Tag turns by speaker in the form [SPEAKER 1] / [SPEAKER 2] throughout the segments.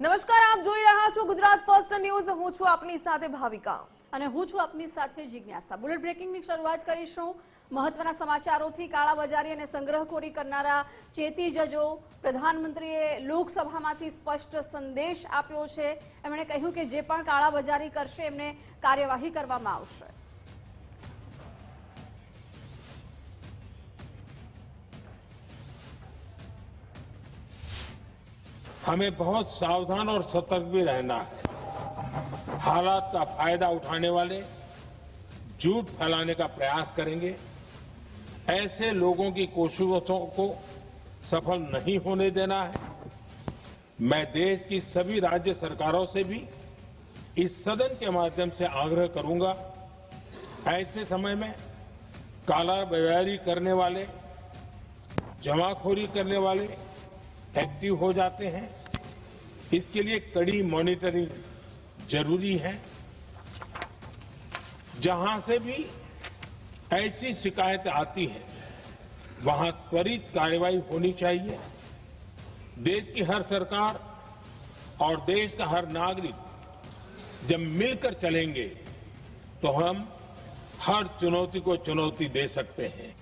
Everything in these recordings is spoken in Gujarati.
[SPEAKER 1] નમસ્કાર, આપ જોઈ રહ્યા છો ગુજરાત ફર્સ્ટ ન્યૂઝ। હું છું આપની સાથે ભાવિકા
[SPEAKER 2] અને હું છું આપની સાથે જિજ્ઞાસા। બુલેટ બ્રેકિંગની શરૂઆત કરીશું મહત્વના સમાચારોથી। કાળાબજારી અને સંગ્રહખોરી કરનારા ચેતી જજો। પ્રધાનમંત્રીએ લોકસભામાંથી સ્પષ્ટ સંદેશ આપ્યો છે। એમણે કહ્યું કે જે પણ કાળાબજારી કરશે એમને કાર્યવાહી કરવામાં આવશે।
[SPEAKER 3] हमें बहुत सावधान और सतर्क भी रहना है। हालात का फायदा उठाने वाले झूठ फैलाने का प्रयास करेंगे। ऐसे लोगों की कोशिशों को सफल नहीं होने देना है। मैं देश की सभी राज्य सरकारों से भी इस सदन के माध्यम से आग्रह करूंगा, ऐसे समय में कालाबाजारी करने वाले, जमाखोरी करने वाले एक्टिव हो जाते हैं। इसके लिए कड़ी मॉनिटरिंग जरूरी है। जहां से भी ऐसी शिकायतें आती हैं वहां त्वरित कार्रवाई होनी चाहिए। देश की हर सरकार और देश का हर नागरिक जब मिलकर चलेंगे तो हम हर चुनौती को चुनौती दे सकते हैं।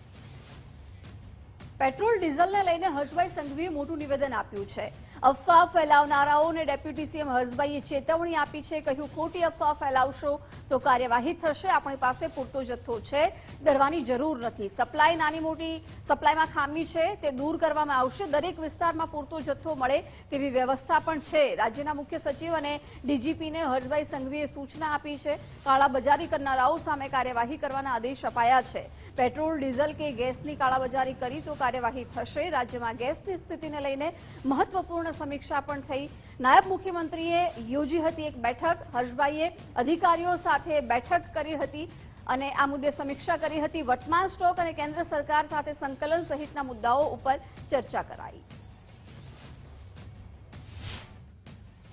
[SPEAKER 2] पेट्रोल डीजल ने लईने हर्षभाई संघवीए मोटું નિવેદન આપ્યું છે। અફવા ફેલાવનારાઓને ડેપ્યુટી સીએમ હર્ષભાઈએ ચેતવણી આપી છે। કહ્યું, ખોટી અફવા ફેલાવશો તો કાર્યવાહી થશે। આપણી પાસે પૂરતો જથ્થો છે, ડરવાની જરૂર નથી। સપ્લાય નાની મોટી સપ્લાયમાં ખામી છે તે દૂર કરવામાં આવશે। દરેક વિસ્તારમાં પૂરતો જથ્થો મળે તેવી વ્યવસ્થા પણ છે। રાજ્યના મુખ્ય સચિવ અને ડીજીપીને હર્ષભાઈ સંઘવીએ સૂચના આપી છે। કાળાબજારી કરનારાઓ સામે કાર્યવાહી કરવાના આદેશ અપાયા છે। પેટ્રોલ ડીઝલ કે ગેસની કાળાબજારી કરી તો કાર્યવાહી થશે। રાજ્યમાં ગેસની સ્થિતિને લઈને મહત્વપૂર્ણ સમીક્ષા પણ થઈ। નાયબ મુખ્યમંત્રીએ યોજી હતી એક બેઠક। હર્ષભાઈએ અધિકારીઓ સાથે બેઠક કરી હતી અને આ મુદ્દે સમીક્ષા કરી હતી। વર્તમાન સ્ટોક અને કેન્દ્ર સરકાર સાથે સંકલન સહિતના મુદ્દાઓ ઉપર ચર્ચા કરાઈ।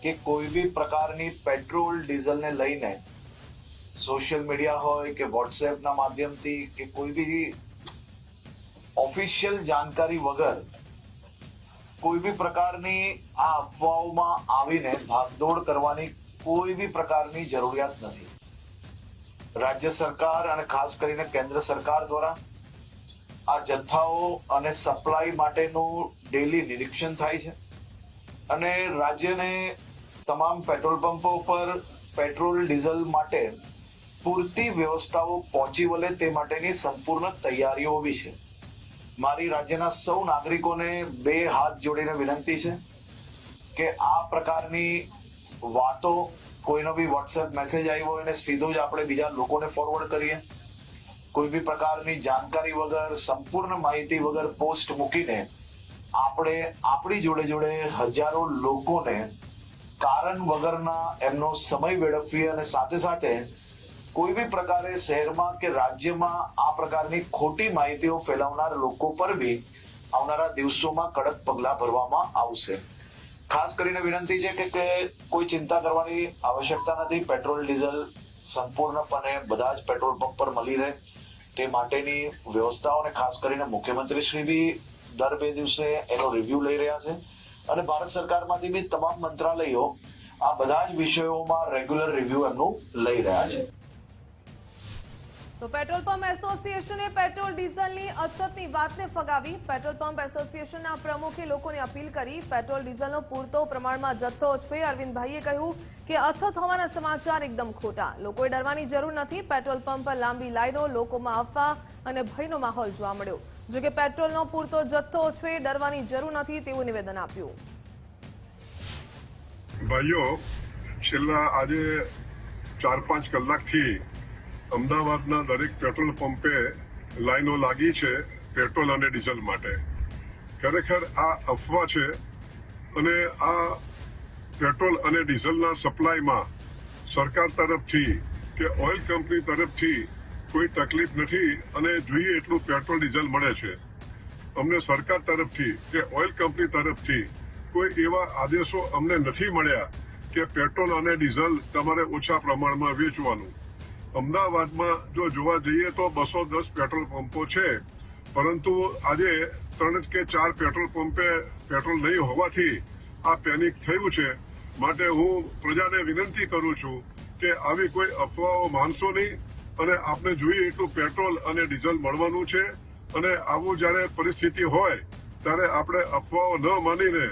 [SPEAKER 4] કે કોઈ બી પ્રકારની પેટ્રોલ ડીઝલને લઈને સોશિયલ મીડિયા હોય કે વોટ્સએપના માધ્યમથી કે કોઈ બી ઓફિશિયલ जानकारी વગર કોઈ બી પ્રકારની આ અફવાઓમાં આવીને ભાગદોડ કરવાની કોઈ બી પ્રકારની જરૂરિયાત નથી। રાજ્ય સરકાર અને ખાસ કરીને કેન્દ્ર સરકાર દ્વારા આ જથ્થાઓ અને સપ્લાય માટેનું ડેલી નિરીક્ષણ થાય છે અને રાજ્યને તમામ પેટ્રોલ પંપો પર પેટ્રોલ ડીઝલ માટે પૂરતી વ્યવસ્થાઓ પહોંચી વળે તે માટેની સંપૂર્ણ તૈયારીઓ બી છે। મારી રાજ્યના સૌ નાગરિકોને બે હાથ જોડીને વિનંતી છે કે આ પ્રકારની વાતો કોઈનો બી વોટ્સએપ મેસેજ આવ્યો હોય ને સીધો જ આપણે બીજા લોકોને ફોરવર્ડ કરીએ। કોઈ બી પ્રકારની જાણકારી વગર, સંપૂર્ણ માહિતી વગર પોસ્ટ મૂકીને આપણે આપણી જોડે જોડે હજારો લોકોને કારણ વગરના એમનો સમય વેડફીએ અને સાથે સાથે કોઈ બી પ્રકારે શહેરમાં કે રાજ્યમાં આ પ્રકારની ખોટી માહિતીઓ ફેલાવનાર લોકો પર બી આવનારા દિવસોમાં કડક પગલાં ભરવામાં આવશે। ખાસ કરીને વિનંતી છે કે કોઈ ચિંતા કરવાની આવશ્યકતા નથી। પેટ્રોલ ડીઝલ સંપૂર્ણપણે બધા જ પેટ્રોલ પંપ પર મળી રહે તે માટેની વ્યવસ્થાઓ અને ખાસ કરીને મુખ્યમંત્રીશ્રી બી દર 2 દિવસે એનો રિવ્યુ લઈ રહ્યા છે અને ભારત સરકારમાંથી બી તમામ મંત્રાલયો આ બધા જ વિષયોમાં રેગ્યુલર રિવ્યુ એમનું લઈ રહ્યા છે।
[SPEAKER 1] તો પેટ્રોલ પંપ એસોસિએશને પેટ્રોલ ડીઝલની અછતની વાતને ફગાવી। પેટ્રોલ પંપ એસોસિએશનના પ્રમુખે લોકોને અપીલ કરી। પેટ્રોલ ડીઝલનો પૂરતો પ્રમાણમાં જથ્થો છે। અરવિંદભાઈએ કહ્યું કે અછત હોવાના સમાચાર એકદમ ખોટા। લોકોએ ડરવાની જરૂર નથી। પેટ્રોલ પંપ પર લાંબી લાઈનો, લોકોમાં અફવા અને ભયનો માહોલ જોવા મળ્યો। જો કે પેટ્રોલનો પૂરતો જથ્થો છે, ડરવાની જરૂર નથી તેવું નિવેદન આપ્યું।
[SPEAKER 5] ભાઈઓ, છેલ્લા આજે 4-5 કલાકથી અમદાવાદના દરેક પેટ્રોલ પંપે લાઈનો લાગી છે પેટ્રોલ અને ડીઝલ માટે। ખરેખર આ અફવા છે અને આ પેટ્રોલ અને ડીઝલના સપ્લાયમાં સરકાર તરફથી કે ઓઇલ કંપની તરફથી કોઈ તકલીફ નથી અને જોઈએ એટલું પેટ્રોલ ડીઝલ મળે છે। અમને સરકાર તરફથી કે ઓઇલ કંપની તરફથી કોઈ એવા આદેશો અમને નથી મળ્યા કે પેટ્રોલ અને ડીઝલ તમારે ઓછા પ્રમાણમાં વેચવાનું। અમદાવાદમાં જો જોવા જઈએ તો 210 પેટ્રોલ પંપો છે, પરંતુ આજે 3 કે 4 પેટ્રોલ પંપે પેટ્રોલ નહીં હોવાથી આ પેનિક થયું છે માટે હું પ્રજાને વિનંતી કરું છું કે આવી કોઈ અફવાઓ માનશો નહીં અને આપને જોઈએ એટલું પેટ્રોલ અને ડીઝલ મળવાનું છે અને આવું જ્યારે પરિસ્થિતિ હોય ત્યારે આપણે અફવાઓ ન માનીને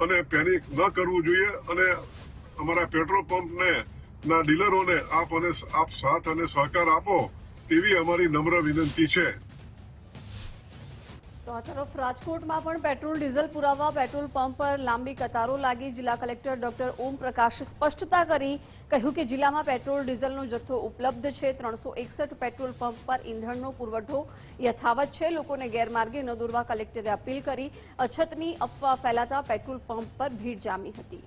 [SPEAKER 5] અને પેનિક ન કરવું જોઈએ અને અમારા પેટ્રોલ પંપને ના ડીલરોને આપ સાથ અને સહકાર આપો તેવી અમારી નમ્ર વિનંતી છે.
[SPEAKER 2] તો આ તરફ રાજકોટમાં પણ પેટ્રોલ ડીઝલ પુરાવા પેટ્રોલ પંપ પર લાંબી કતારો લાગી. જિલ્લા કલેક્ટર ડોક્ટર ઓમ પ્રકાશે સ્પષ્ટતા કરી, કહ્યું કે જિલ્લામાં પેટ્રોલ ડીઝલનો જથ્થો ઉપલબ્ધ છે. 361 પેટ્રોલ પંપ પર ઈંધણનો પુરવઠો યથાવત છે. લોકોને ગેરમાર્ગે ન દોરવા કલેક્ટરે અપીલ કરી. અછતની અફવા ફેલાતા પેટ્રોલ પંપ પર ભીડ જામી હતી.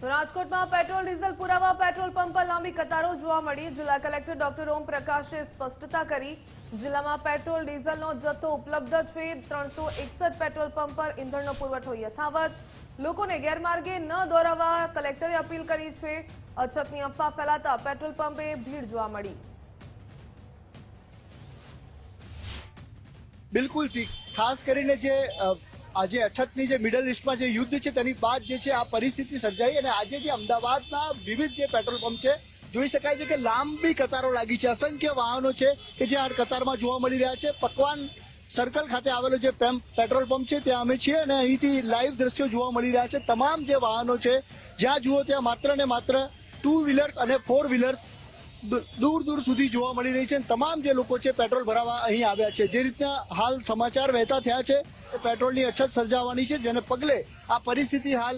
[SPEAKER 1] તો રાજકોટમાં પેટ્રોલ ડીઝલ પુરાવા પેટ્રોલ પંપ પર લાંબી કતારો જોવા મળી. જિલ્લા કલેક્ટર ડોક્ટર ઓમ પ્રકાશે સ્પષ્ટતા કરી, જિલ્લામાં પેટ્રોલ ડીઝલનો જથ્થો ઉપલબ્ધ છે. 361 પેટ્રોલ પંપ પર ઈંધણનો પુરવઠો યથાવત. લોકોને ગેરમાર્ગે ન દોરાવવા કલેક્ટરે અપીલ કરી છે. અછતની અફવા ફેલાતા પેટ્રોલ પંપે ભીડ જોવા મળી.
[SPEAKER 6] બિલકુલ ખાસ કરીને જે આજે અછતની જે મિડલ ઇસ્ટમાં જે યુદ્ધ છે તેની બાદ જે છે આ પરિસ્થિતિ સર્જાઈ અને આજે જે અમદાવાદના વિવિધ જે પેટ્રોલ પંપ છે જોઈ શકાય છે કે લાંબી કતારો લાગી છે. અસંખ્ય વાહનો છે કે જે આ કતારમાં જોવા મળી રહ્યા છે. પકવાન સર્કલ ખાતે આવેલો જે પેટ્રોલ પંપ છે ત્યાં અમે છીએ અને અહીંથી લાઈવ દ્રશ્યો જોવા મળી રહ્યા છે. તમામ જે વાહનો છે જ્યાં જુઓ ત્યાં માત્ર ને માત્ર 2 વ્હીલર્સ અને 4 વ્હીલર્સ દૂર દૂર સુધી જોવા મળી રહી છે. તમામ જે લોકો છે પેટ્રોલ ભરાવા અહીં આવ્યા છે. જે રીતના હાલ સમાચાર વહેતા થયા છે કે પેટ્રોલની અછત સર્જાવાની છે, જેને પગલે આ પરિસ્થિતિ હાલ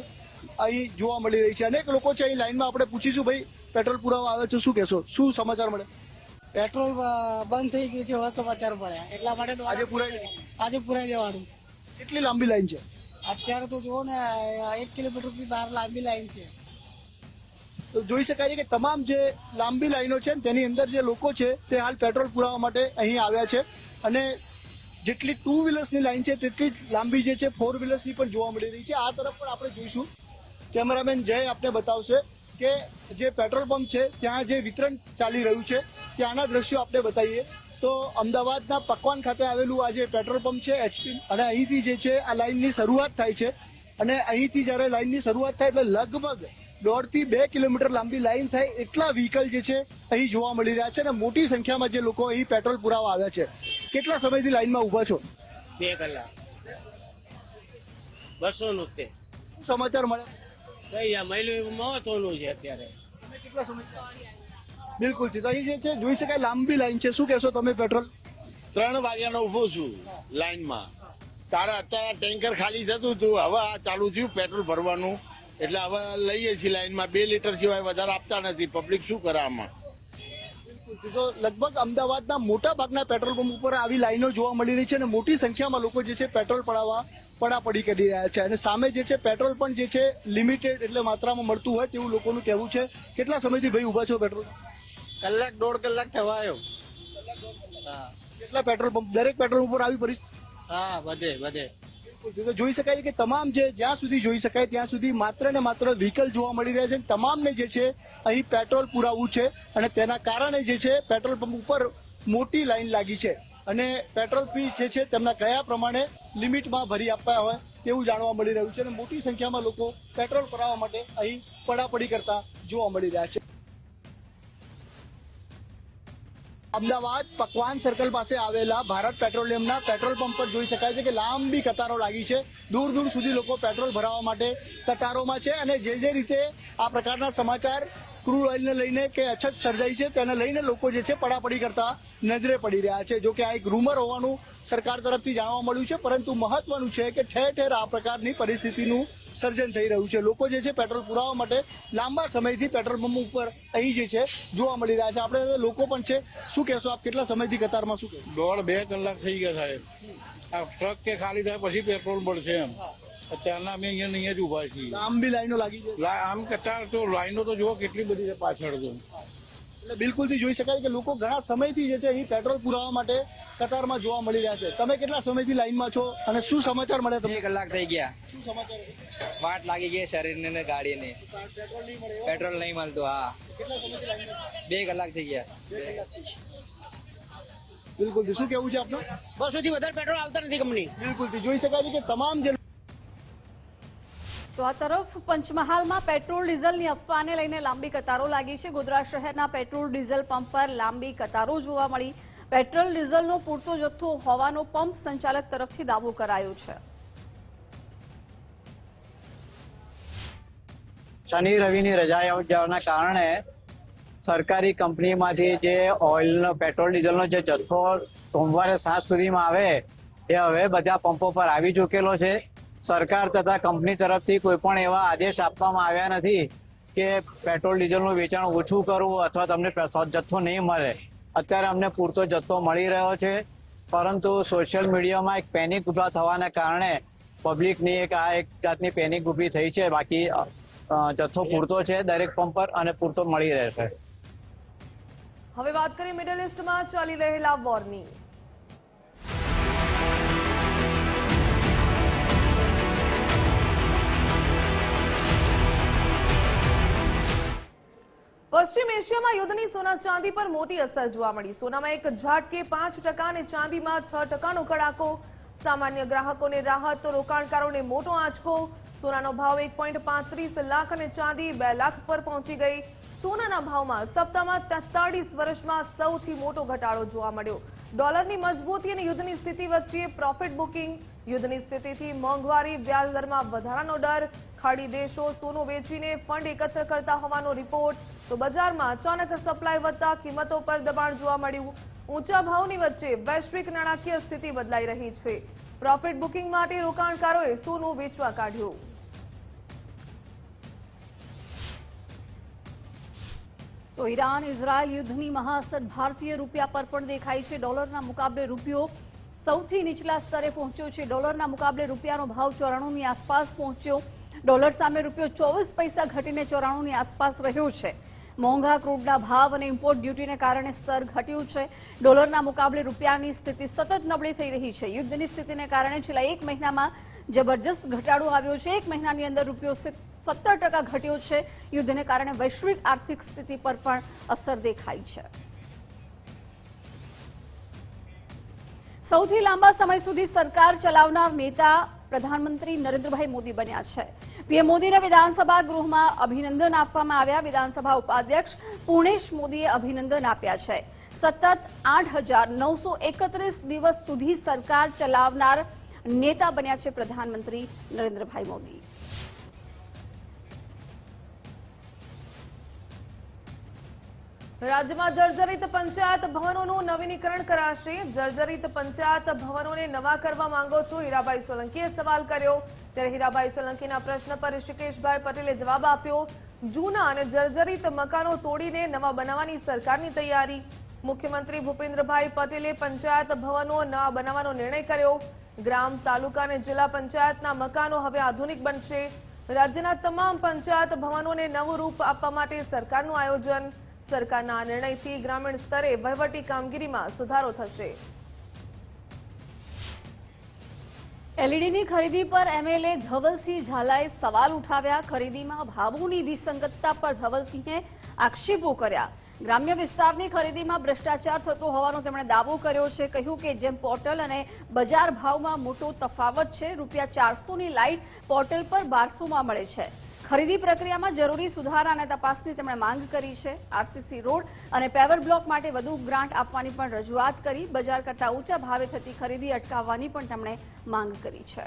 [SPEAKER 6] અહીં જોવા મળી રહી છે. અનેક લોકો છે અહીં લાઈનમાં. આપણે પૂછીશું, ભાઈ પેટ્રોલ પુરાવા આવે છે, શું કહેશો, શું સમાચાર મળે?
[SPEAKER 7] પેટ્રોલ બંધ થઈ ગયું છે, એવા સમાચાર મળ્યા, એટલા માટે તો
[SPEAKER 6] આજે
[SPEAKER 7] પુરાઈ દેવાનું છે.
[SPEAKER 6] કેટલી લાંબી લાઈન છે
[SPEAKER 7] અત્યારે તો જુઓ ને 1 કિલોમીટરથી બહાર લાંબી લાઈન છે.
[SPEAKER 6] તો જોઈ શકાય છે કે તમામ જે લાંબી લાઈનો છે તેની અંદર જે લોકો છે તે હાલ પેટ્રોલ પુરાવા માટે અહીં આવ્યા છે અને જેટલી 2 વ્હીલર્સની લાઈન છે તેટલી લાંબી જે છે 4 વ્હીલર્સની પણ જોવા મળી રહી છે. આ તરફ પણ આપણે જોઈશું. કેમેરામેન જય આપને બતાવશે કે જે પેટ્રોલ પંપ છે ત્યાં જે વિતરણ ચાલી રહ્યું છે ત્યાંના દ્રશ્યો આપણે બતાવીએ તો અમદાવાદના પકવાન ખાતે આવેલું આ જે પેટ્રોલ પંપ છે એચપી અને અહીંથી જે છે આ લાઈનની શરૂઆત થાય છે અને અહીંથી જ્યારે લાઈનની શરૂઆત થાય એટલે લગભગ 1.5 થી 2 કિલોમીટર લાંબી લાઈન થાય એટલા વ્હીકલ જે છે અહીં જોવા મળી રહ્યા છે અને મોટી સંખ્યામાં જે લોકો અહીં પેટ્રોલ પુરાવા આવ્યા છે. કેટલા સમયથી લાઈનમાં ઉભા છો?
[SPEAKER 8] 2 કલાક. 290.
[SPEAKER 6] શું સમાચાર મળે?
[SPEAKER 8] કઈ આ મહિલું મહત્વનું છે અત્યારે.
[SPEAKER 6] કેટલા સમય? બિલકુલ. તો અહીં જે છે જોઈ શકાય લાંબી લાઈન છે. શું કહેશો તમે? પેટ્રોલ
[SPEAKER 9] 3 વાગ્યાનો ઉભો છું લાઈનમાં. તારે અત્યારે ટેન્કર ખાલી થતું હતું, હવે આ ચાલુ થયું પેટ્રોલ ભરવાનું એટલે હવે લઈએ છીએ લાઈનમાં. 2 લીટર સિવાય વધારે આપતા નથી. પબ્લિક શું કરે આમાં?
[SPEAKER 6] તો લગભગ અમદાવાદના મોટા ભાગના પેટ્રોલ પંપ ઉપર આવી લાઈનો જોવા મળી રહી છે અને મોટી સંખ્યામાં લોકો જે છે પેટ્રોલ પડાપડી કરી રહ્યા છે અને સામે જે છે પેટ્રોલ પણ જે છે લિમિટેડ એટલે માત્રામાં મળતું હોય તેવું લોકોનું કહેવું છે. કેટલા સમયથી ભાઈ ઉભા છો પેટ્રોલ?
[SPEAKER 9] કલાક 1.5 કલાક થવા આવ્યો.
[SPEAKER 6] કેટલા પેટ્રોલ પંપ? દરેક પેટ્રોલ પંપ પર આવી પરિસ્થિતિ?
[SPEAKER 9] હા, વધે.
[SPEAKER 6] તો જોઈ શકાય કે તમામ જે જ્યાં સુધી જોઈ શકાય ત્યાં સુધી માત્ર ને માત્ર વ્હીકલ જોવા મળી રહ્યા છે. તમામને જે છે અહીં પેટ્રોલ પુરાવવું છે અને તેના કારણે જે છે પેટ્રોલ પંપ ઉપર મોટી લાઈન લાગી છે અને પેટ્રોલ ફી જે છે તેમના કયા પ્રમાણે લિમિટમાં ભરી આપ્યા હોય તેવું જાણવા મળી રહ્યું છે અને મોટી સંખ્યામાં લોકો પેટ્રોલ ભરાવવા માટે અહીં પડાપડી કરતા જોવા મળી રહ્યા છે. અમદાવાદ પકવાન સર્કલ પાસે આવેલા ભારત પેટ્રોલિયમના પેટ્રોલ પંપ પર જોઈ શકાય છે કે લાંબી કતારો લાગી છે. દૂર દૂર સુધી લોકો પેટ્રોલ ભરાવવા માટે કતારોમાં છે અને જે રીતે આ પ્રકારના સમાચાર ક્રૂડ ઓઇલને લઈને કે અછત સર્જાઈ છે તેને લઈને લોકો જે છે પડાપડી કરતા નજરે પડી રહ્યા છે. જો કે આ એક રૂમર હોવાનું સરકાર તરફથી જાણવા મળ્યું છે, પરંતુ મહત્વનું છે કે ઠેર ઠેર આ પ્રકારની પરિસ્થિતિનું સર્જન થઈ રહ્યું છે. લોકો જે છે પેટ્રોલ પુરાવવા માટે લાંબા સમયથી પેટ્રોલ પંપ ઉપર અહીં જે છે જોવા મળી રહ્યા છે. આપણે લોકો પણ છે. શું કહેશો આપ? કેટલા સમયથી કતારમાં? શું કહેશો?
[SPEAKER 10] 1.5-2 કલાક થઈ ગયા સાહેબ. આ ટ્રક કે ખાલી થાય પછી પેટ્રોલ મળશે એમ. અત્યારના અમે અહીંયા જ ઉભા છીએ.
[SPEAKER 6] લાંબી લાઈનો લાગી છે.
[SPEAKER 10] આમ કતાર તો લાઈનો તો જુઓ કેટલી બધી છે પાછળ તો.
[SPEAKER 6] એટલે બિલકુલથી જોઈ શકાય કે લોકો ઘણા સમયથી જે છે અહીં પેટ્રોલ પુરાવા માટે કતારમાં જોવા મળી રહ્યા છે. તમે કેટલા સમયથી લાઈનમાં છો અને શું સમાચાર મળ્યા તમને?
[SPEAKER 11] 2 કલાક થઈ ગયા.
[SPEAKER 6] શું સમાચાર?
[SPEAKER 11] વાટ લાગી ગઈ શરીરને ને ગાડીને.
[SPEAKER 6] પેટ્રોલ નહીં મળે?
[SPEAKER 11] પેટ્રોલ નહીં મળતું. હા,
[SPEAKER 6] કેટલા સમયથી લાઈનમાં?
[SPEAKER 11] 2 કલાક થઈ ગયા.
[SPEAKER 6] બિલકુલથી શું કેવું છે આપનું?
[SPEAKER 8] 200 થી વધારે પેટ્રોલ આવતા નથી કંપની.
[SPEAKER 6] બિલકુલથી જોઈ શકાય છે કે તમામ જે
[SPEAKER 2] તો આ તરફ પંચમહાલમાં પેટ્રોલ ડીઝલની અફવાને લઈને લાંબી કતારો લાગી છે. ગોધરા શહેરના પેટ્રોલ ડીઝલ પંપ પર લાંબી કતારો જોવા મળી. પેટ્રોલ ડીઝલનો પૂરતો જથ્થો હોવાનો પંપ સંચાલક તરફથી દાવો કરાયો છે.
[SPEAKER 11] શનિ રવિની રજા જવાના કારણે સરકારી કંપનીમાંથી જે ઓઇલનો પેટ્રોલ ડીઝલનો જે જથ્થો સોમવારે સાંજ સુધીમાં આવે એ હવે બધા પંપો પર આવી ચૂકેલો છે. સરકાર તથા કંપની તરફથી કોઈ પણ એવા આદેશ આપવામાં આવ્યા નથી કે પેટ્રોલ ડીઝલનું વેચાણ ઓછું કરવું અથવા તમને જથ્થો નહીં મળે. અત્યારે અમને પૂરતો જથ્થો મળી રહ્યો છે, પરંતુ સોશિયલ મીડિયામાં એક પેનિક ઊભા થવાના કારણે પબ્લિકની એક જાતની પેનિક ઊભી થઈ છે. બાકી જથ્થો પૂરતો છે દરેક પંપ પર અને પૂરતો મળી રહેશે.
[SPEAKER 1] હવે વાત કરીએ મિડલ ઈસ્ટમાં ચાલી રહેલા વોરની. પશ્ચિમ એશિયામાં યુદ્ધની સોના ચાંદી પર મોટી અસર જોવા મળી. સોનામાં એક ઝાટકે 5% અને ચાંદીમાં 6%નો કડાકો. સામાન્ય ગ્રાહકોને રાહત તો રોકાણકારોને મોટો આંચકો. સોનાનો ભાવ 1.35 લાખ અને ચાંદી 2 લાખ પર પહોંચી ગઈ. સોનાના ભાવમાં સપ્તાહમાં 43 વર્ષમાં સૌથી મોટો ઘટાડો જોવા મળ્યો. ડોલરની મજબૂતી અને યુદ્ધની સ્થિતિ વચ્ચે પ્રોફિટ બુકિંગ. યુદ્ધની સ્થિતિથી મોંઘવારી, વ્યાજ દરમાં વધારાનો ડર. ખાડી દેશો સોનું વેચીને ફંડ એકત્ર કરતા હોવાનો રિપોર્ટ. તો બજારમાં અચાનક સપ્લાય વધતા કિંમતો પર દબાણ જોવા મળ્યું. ઊંચા ભાવની વચ્ચે વૈશ્વિક નાણાકીય સ્થિતિ બદલાઈ રહી છે. પ્રોફિટ બુકિંગ માટે રોકાણકારોએ સોનું વેચવા કાઢ્યું.
[SPEAKER 2] તો ઈરાન ઇઝરાયલ યુદ્ધની મહાઅસર ભારતીય રૂપિયા પર પણ દેખાઈ છે. ડોલરના મુકાબલે રૂપિયો સૌથી નીચલા સ્તરે પહોંચ્યો છે. ડોલરના મુકાબલે રૂપિયાનો ભાવ 94ની આસપાસ પહોંચ્યો. ડોલર સામે રૂપિયો 24 પૈસા ઘટીને 94ની આસપાસ રહ્યો છે. મોંઘા ક્રૂડના ભાવ અને ઇમ્પોર્ટ ડ્યુટીને કારણે સ્તર ઘટ્યું છે. ડોલરના મુકાબલે રૂપિયાની સ્થિતિ સતત નબળી થઈ રહી છે. યુદ્ધની સ્થિતિને કારણે છેલ્લા 1 મહિનામાં જબરજસ્ત ઘટાડો આવ્યો છે. 1 મહિનાની અંદર રૂપિયો 70% ઘટ્યો છે. યુદ્ધને કારણે વૈશ્વિક આર્થિક સ્થિતિ પર પણ અસર દેખાઈ છે. સૌથી લાંબા સમય સુધી સરકાર ચલાવનાર નેતા પ્રધાનમંત્રી નરેન્દ્રભાઈ મોદી બન્યા છે. પીએમ મોદીને વિધાનસભા ગૃહમાં અભિનંદન આપવામાં આવ્યા. વિધાનસભા ઉપાધ્યક્ષ પૂર્ણેશ મોદીએ અભિનંદન આપ્યા છે. સતત 8,931 દિવસ સુધી સરકાર ચલાવનાર નેતા બન્યા છે પ્રધાનમંત્રી નરેન્દ્રભાઈ મોદી.
[SPEAKER 1] રાજ્યમાં જર્જરિત પંચાયત ભવનોનું નવીનીકરણ કરાશે. જર્જરિત પંચાયત ભવનોને નવા કરવા માંગો છો? હીરાભાઈ સોલંકીએ સવાલ કર્યો. ત્યારે હીરાભાઈ સોલંકીના પ્રશ્ન પર ઋષિકેશભાઈ પટેલે જવાબ આપ્યો. જૂના અને જર્જરિત મકાનો તોડીને નવા બનાવવાની સરકારની તૈયારી. મુખ્યમંત્રી ભૂપેન્દ્રભાઈ પટેલે પંચાયત ભવનો નવા બનાવવાનો નિર્ણય કર્યો. ગ્રામ, તાલુકા અને જિલ્લા પંચાયતના મકાનો હવે આધુનિક બનશે. રાજ્યના તમામ પંચાયત ભવનોને નવું રૂપ આપવા માટે સરકારનું આયોજન. સરકારના આ નિર્ણયથી ગ્રામીણ સ્તરે વહીવટી કામગીરીમાં સુધારો થશે.
[SPEAKER 2] એલઈડીની ખરીદી પર એમએલએ ધવલસિંહ ઝાલાએ સવાલ ઉઠાવ્યા. ખરીદીમાં ભાવોની વિસંગતતા પર ધવલસિંહે આક્ષેપો કર્યા. ગ્રામ્ય વિસ્તારની ખરીદીમાં ભ્રષ્ટાચાર થતો હોવાનો તેમણે દાવો કર્યો છે. કહ્યું કે જેમ પોર્ટલ અને બજાર ભાવમાં મોટો તફાવત છે, ₹400ની લાઇટ પોર્ટલ પર 1200માં મળે છે. ખરીદી પ્રક્રિયામાં જરૂરી સુધારા અને તપાસની તેમણે માંગ કરી છે. આરસીસી રોડ અને પેવર બ્લોક માટે વધુ ગ્રાન્ટ આપવાની પણ રજૂઆત કરી. બજાર કરતા ઊંચા ભાવે થતી ખરીદી અટકાવવાની પણ તેમણે માંગ કરી છે.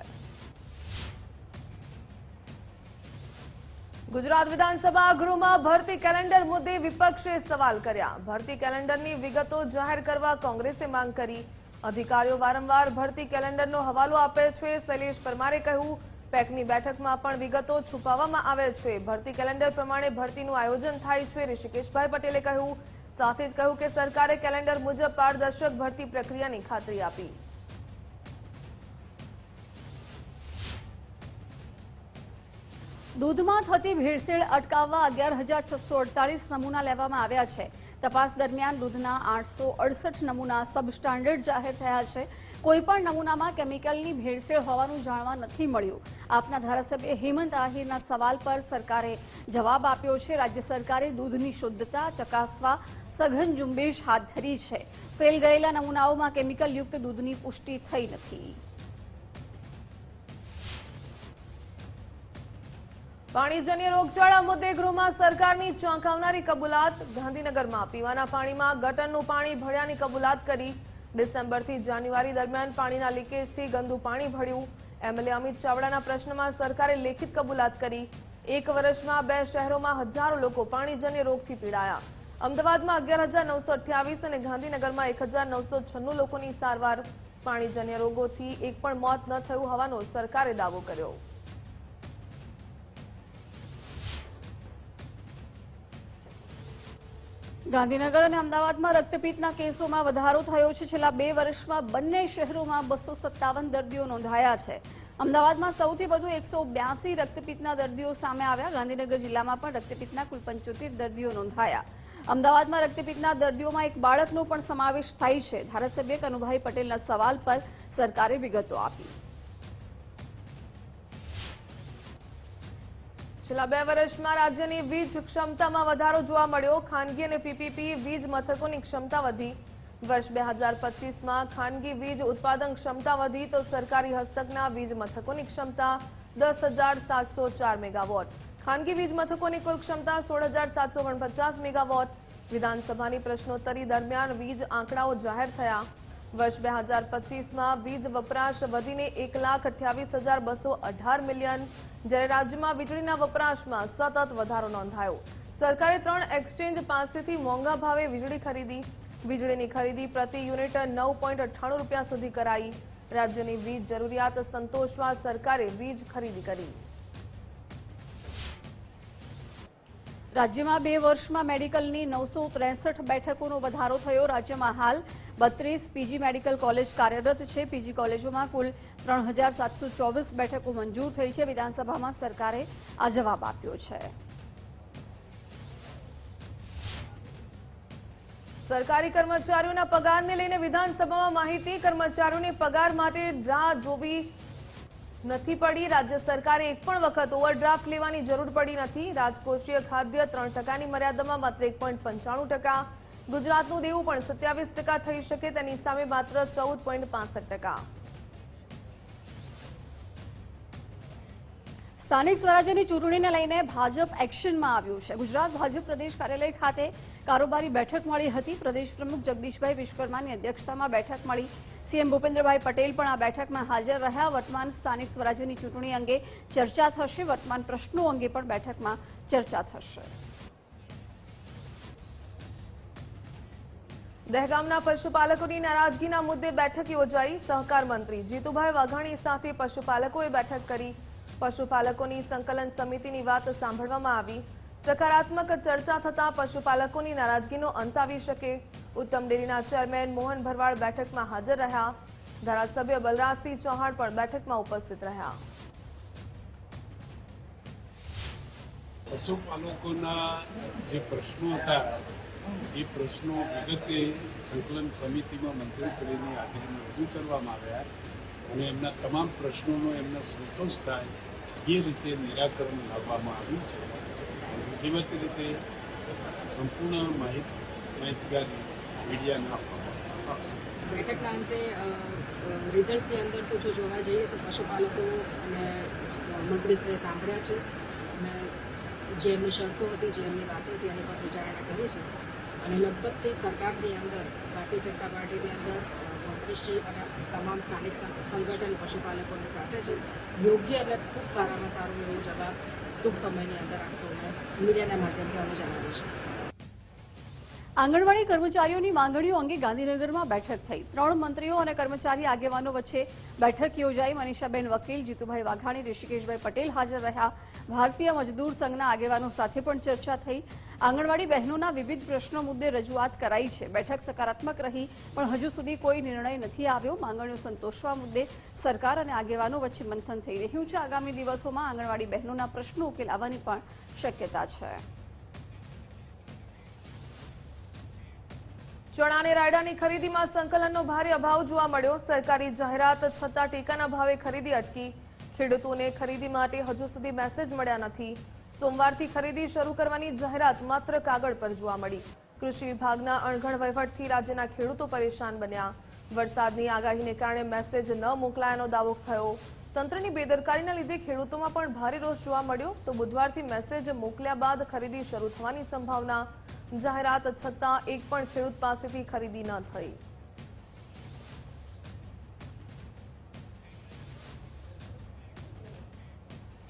[SPEAKER 1] ગુજરાત વિધાનસભા ગૃહમાં ભરતી કેલેન્ડર મુદ્દે વિપક્ષે સવાલ કર્યા. ભરતી કેલેન્ડરની વિગતો જાહેર કરવા કોંગ્રેસે માંગ કરી. અધિકારીઓ વારંવાર ભરતી કેલેન્ડરનો હવાલો આપે છે. શૈલેષ પરમારે કહ્યું, પેકની બેઠકમાં પણ વિગતો છુપાવવામાં આવે છે. ભરતી કેલેન્ડર પ્રમાણે ભરતીનું આયોજન થાય છે. ઋષિકેશભાઈ પટેલે કહ્યું. સાથે જ કહ્યું કે સરકારે કેલેન્ડર મુજબ પારદર્શક ભરતી પ્રક્રિયાની ખાતરી આપી.
[SPEAKER 2] દૂધમાં થતી ભેળસેળ અટકાવવા 11,648 નમૂના લેવામાં આવ્યા છે. તપાસ દરમિયાન દૂધના 868 નમૂના સબસ્ટાન્ડર્ડ જાહેર થયા છે. કોઈપણ નમૂનામાં કેમિકલની ભેળસેળ હોવાનું જાણવા નથી મળ્યું. આપના ધારાસભ્ય હેમંત આહિરના સવાલ પર સરકારે જવાબ આપ્યો છે. રાજ્ય સરકારે દૂધની શુદ્ધતા ચકાસવા સઘન ઝુંબેશ હાથ ધરી છે. ફેલ ગયેલા નમૂનાઓમાં કેમિકલયુક્ત દૂધની પુષ્ટિ થઈ નથી.
[SPEAKER 1] પાણીજન્ય રોગચાળા મુદ્દે ગૃહમાં સરકારની ચોંકાવનારી કબૂલાત. ગાંધીનગરમાં પીવાના પાણીમાં ગટરનું પાણી ભળ્યાની કબૂલાત કરી. ડિસેમ્બરથી જાન્યુઆરી દરમિયાન પાણીના લીકેજથી ગંદુ પાણી ભળ્યું. એમએલએ અમિત ચાવડાના પ્રશ્નમાં સરકારે લેખિત કબૂલાત કરી. 1 વર્ષમાં 2 શહેરોમાં હજારો લોકો પાણીજન્ય રોગથી પીડાયા. અમદાવાદમાં 11,928 અને ગાંધીનગરમાં 1,996 લોકોની સારવાર. પાણીજન્ય રોગોથી એક પણ મોત ન થયું હોવાનો સરકારે દાવો કર્યો.
[SPEAKER 2] ગાંધીનગર અને અમદાવાદમાં રક્તપિત્તના કેસોમાં વધારો થયો છે. છેલ્લા 2 વર્ષમાં બંને શહેરોમાં 257 દર્દીઓ નોંધાયા છે. અમદાવાદમાં સૌથી વધુ 182 રક્તપિત્તના દર્દીઓ સામે આવ્યા. ગાંધીનગર જિલ્લામાં પણ રક્તપિત્તના કુલ 75 દર્દીઓ નોંધાયા. અમદાવાદમાં રક્તપિત્તના દર્દીઓમાં એક બાળકનો પણ સમાવેશ થાય છે. ધારાસભ્ય કનુભાઈ પટેલના સવાલ પર સરકારે વિગતો આપી.
[SPEAKER 1] છેલ્લા 2 વર્ષમાં રાજ્યની વીજ ક્ષમતામાં વધારો જોવા મળ્યો. ખાનગી અને પીપીપી વીજ મથકોની ક્ષમતા વધી. વર્ષ 2025માં ખાનગી વીજ ઉત્પાદન ક્ષમતા વધી તો સરકારી હસ્તકના વીજ મથકોની ક્ષમતા 10,704 મેગાવોટ. ખાનગી વીજ મથકોની કુલ ક્ષમતા 16,749 મેગાવોટ. વિધાનસભાની પ્રશ્નોત્તરી દરમિયાન વીજ આંકડાઓ જાહેર થયા. વર્ષ 2025માં વીજ વપરાશ વધીને 1,28,218 મિલિયન, જ્યારે રાજ્યમાં વીજળીના વપરાશમાં સતત વધારો નોંધાયો. સરકારે 3 એક્સચેન્જ પાસેથી મોંઘા ભાવે વીજળી ખરીદી. વીજળીની ખરીદી પ્રતિ યુનિટ 9.98 રૂપિયા સુધી કરાઈ. રાજ્યની વીજ જરૂરિયાત સંતોષવા સરકારે વીજ ખરીદી કરી.
[SPEAKER 2] રાજ્યમાં 2 વર્ષમાં મેડિકલની 963 બેઠકોનો વધારો થયો. રાજ્યમાં હાલ 32 પીજી મેડિકલ કોલેજ કાર્યરત છે. પીજી કોલેજોમાં કુલ 3,724 બેઠકો મંજૂર થઈ છે. વિધાનસભામાં સરકારે આ જવાબ આપ્યો છે.
[SPEAKER 1] સરકારી કર્મચારીઓના પગારને લઈને વિધાનસભામાં માહિતી. કર્મચારીઓને પગાર માટે રાહ જોવી નથી પડી. રાજ્ય સરકારે એક પણ વખત ઓવરડ્રાફ્ટ લેવાની જરૂર પડી નથી. રાજકોષીય ખાદ્ય 3%ની મર્યાદામાં માત્ર 1.95%. ગુજરાતનું દેવું પણ 27% થઈ શકે તેની સામે માત્ર 14.65%.
[SPEAKER 2] સ્થાનિક સ્વરાજ્યની ચૂંટણીને લઈને ભાજપ એક્શનમાં આવ્યું છે. ગુજરાત ભાજપ પ્રદેશ કાર્યાલય ખાતે કારોબારી બેઠક મળી હતી. પ્રદેશ પ્રમુખ જગદીશભાઈ વિશ્વકર્માની અધ્યક્ષતામાં બેઠક મળી. સીએમ ભૂપેન્દ્રભાઈ પટેલ પણ આ બેઠકમાં હાજર રહ્યા. વર્તમાન સ્થાનિક સ્વરાજ્યની ચૂંટણી અંગે ચર્ચા થશે. વર્તમાન પ્રશ્નો અંગે પણ બેઠકમાં ચર્ચા થશે.
[SPEAKER 1] દહેગામના પશુપાલકોની નારાજગીના મુદ્દે બેઠક યોજાઈ. સહકાર મંત્રી જીતુભાઈ વાઘાણી સાથે પશુપાલકોએ બેઠક કરી. પશુપાલકોની સંકલન સમિતિની વાત સાંભળવામાં આવી. સકારાત્મક ચર્ચા થતા પશુપાલકોની નારાજગીનો અંત આવી શકે. ઉત્તમ ડેરીના ચેરમેન મોહન ભરવાડ બેઠકમાં હાજર રહ્યા. ધારાસભ્ય બલરાજસિંહ ચૌહાણ પણ બેઠકમાં ઉપસ્થિત રહ્યા.
[SPEAKER 12] પશુપાલકોના જે પ્રશ્નો હતા એ પ્રશ્નો વિગતે સંકલન સમિતિમાં મંત્રીશ્રીની હાજરીમાં રજૂ કરવામાં આવ્યા અને એમના તમામ પ્રશ્નોનો એમને સંતોષ થાય એ રીતે નિરાકરણ લાવવામાં આવ્યું છે. વિધિવત રીતે સંપૂર્ણ માહિતગારી મીડિયાને આપવામાં આવશે.
[SPEAKER 7] બેઠકના અંતે રિઝલ્ટની અંદર તો જો જોવા જઈએ તો પશુપાલકો અને મંત્રીશ્રીએ સાંભળ્યા છે અને જે એમની શરતો હતી, જે એમની વાતો હતી એની પર વિચારણા કરી છે અને લગભગથી સરકારની અંદર ભારતીય જનતા પાર્ટીની અંદર મંત્રીશ્રી અને તમામ સ્થાનિક સંગઠન પશુપાલકોની સાથે છે. યોગ્ય અને ખૂબ સારામાં સારો એવો જવાબ ટૂંક સમયની અંદર આપશો અને મીડિયાના માધ્યમથી અમે જણાવીશું.
[SPEAKER 2] આંગણવાડી કર્મચારીઓની માંગણીઓ અંગે ગાંધીનગરમાં બેઠક થઈ. 3 મંત્રીઓ અને કર્મચારી આગેવાનો વચ્ચે બેઠક યોજાઈ. મનીષાબેન વકીલ, જીતુભાઈ વાઘાણી, ઋષિકેશભાઈ પટેલ હાજર રહ્યા. ભારતીય મજદૂર સંઘના આગેવાનો સાથે પણ ચર્ચા થઈ. આંગણવાડી બહેનોના વિવિધ પ્રશ્નો મુદ્દે રજૂઆત કરાઈ છે. બેઠક સકારાત્મક રહી પણ હજુ સુધી કોઈ નિર્ણય નથી આવ્યો. માંગણીઓ સંતોષવા મુદ્દે સરકાર અને આગેવાનો વચ્ચે મંથન થઈ રહ્યું છે. આગામી દિવસોમાં આંગણવાડી બહેનોના પ્રશ્નો ઉકેલાવાની પણ શક્યતા છે.
[SPEAKER 1] ચણા અને રાયડાની ખરીદીમાં સંકલનનો ભારે અભાવ જોવા મળ્યો. સરકારી જાહેરાત છતાં ટેકાના ભાવે ખરીદી અટકી. ખેડૂતોને ખરીદી માટે હજુ સુધી મેસેજ મળ્યા નથી. સોમવારથી ખરીદી શરૂ કરવાની જાહેરાત માત્ર કાગળ પર જોવા મળી. કૃષિ વિભાગના અણઘડ વહીવટથી રાજ્યના ખેડૂતો પરેશાન બન્યા. વરસાદની આગાહીને કારણે મેસેજ ન મોકલાયાનો દાવો થયો. તંત્રની બેદરકારીના લીધે ખેડૂતોમાં પણ ભારે રોષ જોવા મળ્યો. તો બુધવારથી મેસેજ મોકલ્યા બાદ ખરીદી શરૂ થવાની સંભાવના. જાહેરાત છતાં એક પણ ખેડૂત પાસેથી ખરીદી ન થઈ.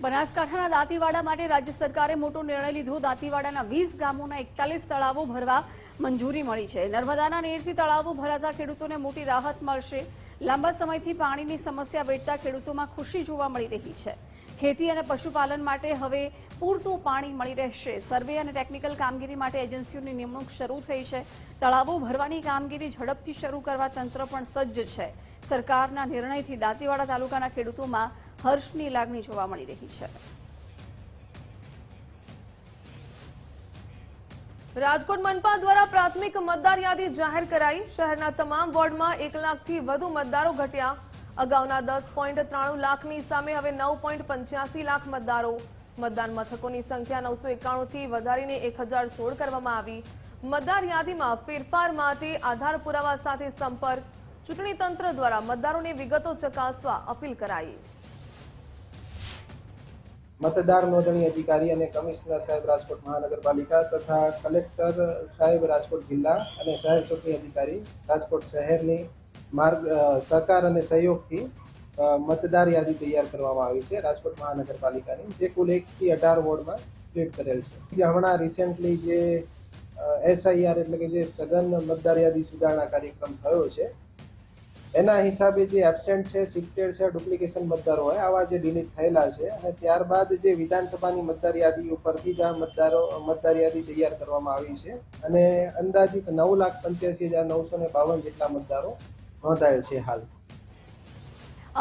[SPEAKER 2] બનાસકાંઠાના દાંતીવાડા માટે રાજ્ય સરકારે મોટો નિર્ણય લીધો. દાંતીવાડાના 20 ગામોના 41 તળાવો ભરવા મંજૂરી મળી છે. નર્મદાના નીરથી તળાવો ભરાતા ખેડૂતોને મોટી રાહત મળશે. લાંબા સમયથી પાણીની સમસ્યા વેઠતા ખેડૂતોમાં ખુશી જોવા મળી રહી છે. ખેતી અને પશુપાલન માટે હવે પૂરતું પાણી મળી રહેશે. સર્વે અને ટેકનિકલ કામગીરી માટે એજન્સીઓની નિમણૂક શરૂ થઈ છે. તળાવો ભરવાની કામગીરી ઝડપથી શરૂ કરવા તંત્ર પણ સજ્જ છે. સરકારના નિર્ણયથી દાંતીવાડા તાલુકાના ખેડૂતોમાં હર્ષની લાગણી જોવા મળી રહી છે.
[SPEAKER 1] રાજકોટ મનપા દ્વારા પ્રાથમિક મતદાર યાદી જાહેર કરાઈ. શહેરના તમામ વોર્ડમાં 1 લાખથી વધુ મતદારો ઘટ્યા. અગાઉના 10.93 લાખની સામે હવે 9.85 લાખ મતદારો. મતદાન મથકોની સંખ્યા 991 થી વધારીને 1016 કરવામાં આવી. મતદાર યાદીમાં ફેરફાર માટે આધાર પુરાવા સાથે સંપર્ક. ચૂંટણી તંત્ર દ્વારા મતદારોને વિગતો ચકાસવા અપીલ કરાઈ.
[SPEAKER 13] મતદાર નોંધણી અધિકારી અને કમિશનર સાહેબ રાજકોટ મહાનગરપાલિકા તથા કલેક્ટર સાહેબ રાજકોટ જિલ્લા અને શહેર ચૂંટણી અધિકારી રાજકોટ શહેરની સહકાર અને સહયોગથી મતદાર યાદી તૈયાર કરવામાં આવી છે રાજકોટ મહાનગરપાલિકાની, જે કુલ 1 થી 18 વોર્ડમાં સ્પ્લિટ કરેલ છે. જે હમણાં રિસેન્ટલી જે SIR એટલે કે જે સઘન મતદાર યાદી સુધારણા કાર્યક્રમ થયો છે, એના હિસાબે જે એબસેન્ટ છે, શિફ્ટેડ છે, ડુપ્લિકેશન મતદારો હોય આવા જે ડિલીટ થયેલા છે અને ત્યારબાદ જે વિધાનસભાની મતદાર યાદી ઉપરથી જ આ મતદાર યાદી તૈયાર કરવામાં આવી છે અને અંદાજિત 9,85,952 જેટલા મતદારો નોંધાયેલ છે હાલ.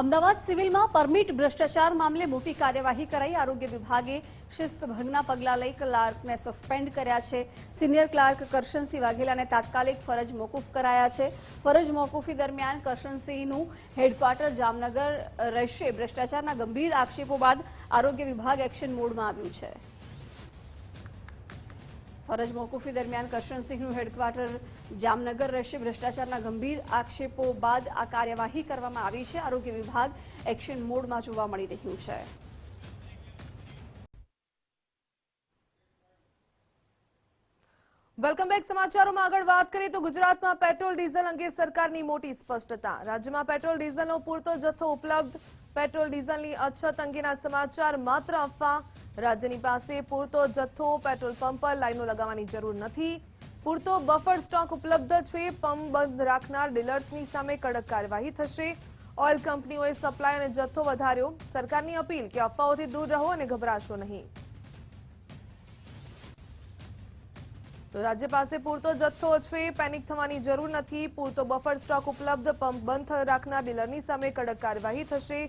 [SPEAKER 2] અમદાવાદ સિવિલમાં પરમિટ ભ્રષ્ટાચાર મામલે મોટી કાર્યવાહી કરાઈ. આરોગ્ય વિભાગે શિસ્તભંગના પગલાં લઈ ક્લાર્કને સસ્પેન્ડ કર્યા છે. સિનિયર ક્લાર્ક કરશનસિંહ વાઘેલાને તાત્કાલિક ફરજ મોકૂફ કરાયા છે. ફરજ મોકૂફી દરમિયાન કરશનસિંહનું હેડક્વાર્ટર જામનગર રહેશે. ભ્રષ્ટાચારના ગંભીર આક્ષેપો બાદ આરોગ્ય વિભાગ એક્શન મોડમાં આવ્યું છે. ફરજ મોકૂફી દરમિયાન કરશનસિંહનું હેડક્વાર્ટર જામનગર રહેશે. ભ્રષ્ટાચારના ગંભીર આક્ષેપો બાદ આ કાર્યવાહી કરવામાં આવી છે. આરોગ્ય વિભાગ એક્શન મોડમાં જોવા મળી રહ્યું છે.
[SPEAKER 1] Welcome back. સમાચારોમાં આગળ વાત કરીએ તો ગુજરાતમાં પેટ્રોલ ડીઝલ અંગે સરકારની મોટી સ્પષ્ટતા. રાજ્યમાં પેટ્રોલ ડીઝલનો પૂરતો જથ્થો ઉપલબ્ધ. પેટ્રોલ ડીઝલની અછત અંગેના સમાચાર માત્ર અફવા. રાજ્યની પાસે પૂરતો જથ્થો. પેટ્રોલ પંપ પર લાઈનો લગાવવાની જરૂર નથી. પૂરતો બફર સ્ટોક ઉપલબ્ધ છે. પંપ બંધ રાખનાર ડીલર્સની સામે કડક કાર્યવાહી થશે. ઓઇલ કંપનીઓએ સપ્લાય અને જથ્થો વધાર્યો. સરકારની અપીલ કે અફવાઓથી દૂર રહો અને ગભરાશો નહીં. તો રાજ્ય પાસે પૂરતો જથ્થો છે. પેનિક થવાની જરૂર નથી. પૂરતો બફર સ્ટોક ઉપલબ્ધ. પંપ બંધ રાખનાર ડીલરની સામે કડક કાર્યવાહી થશે.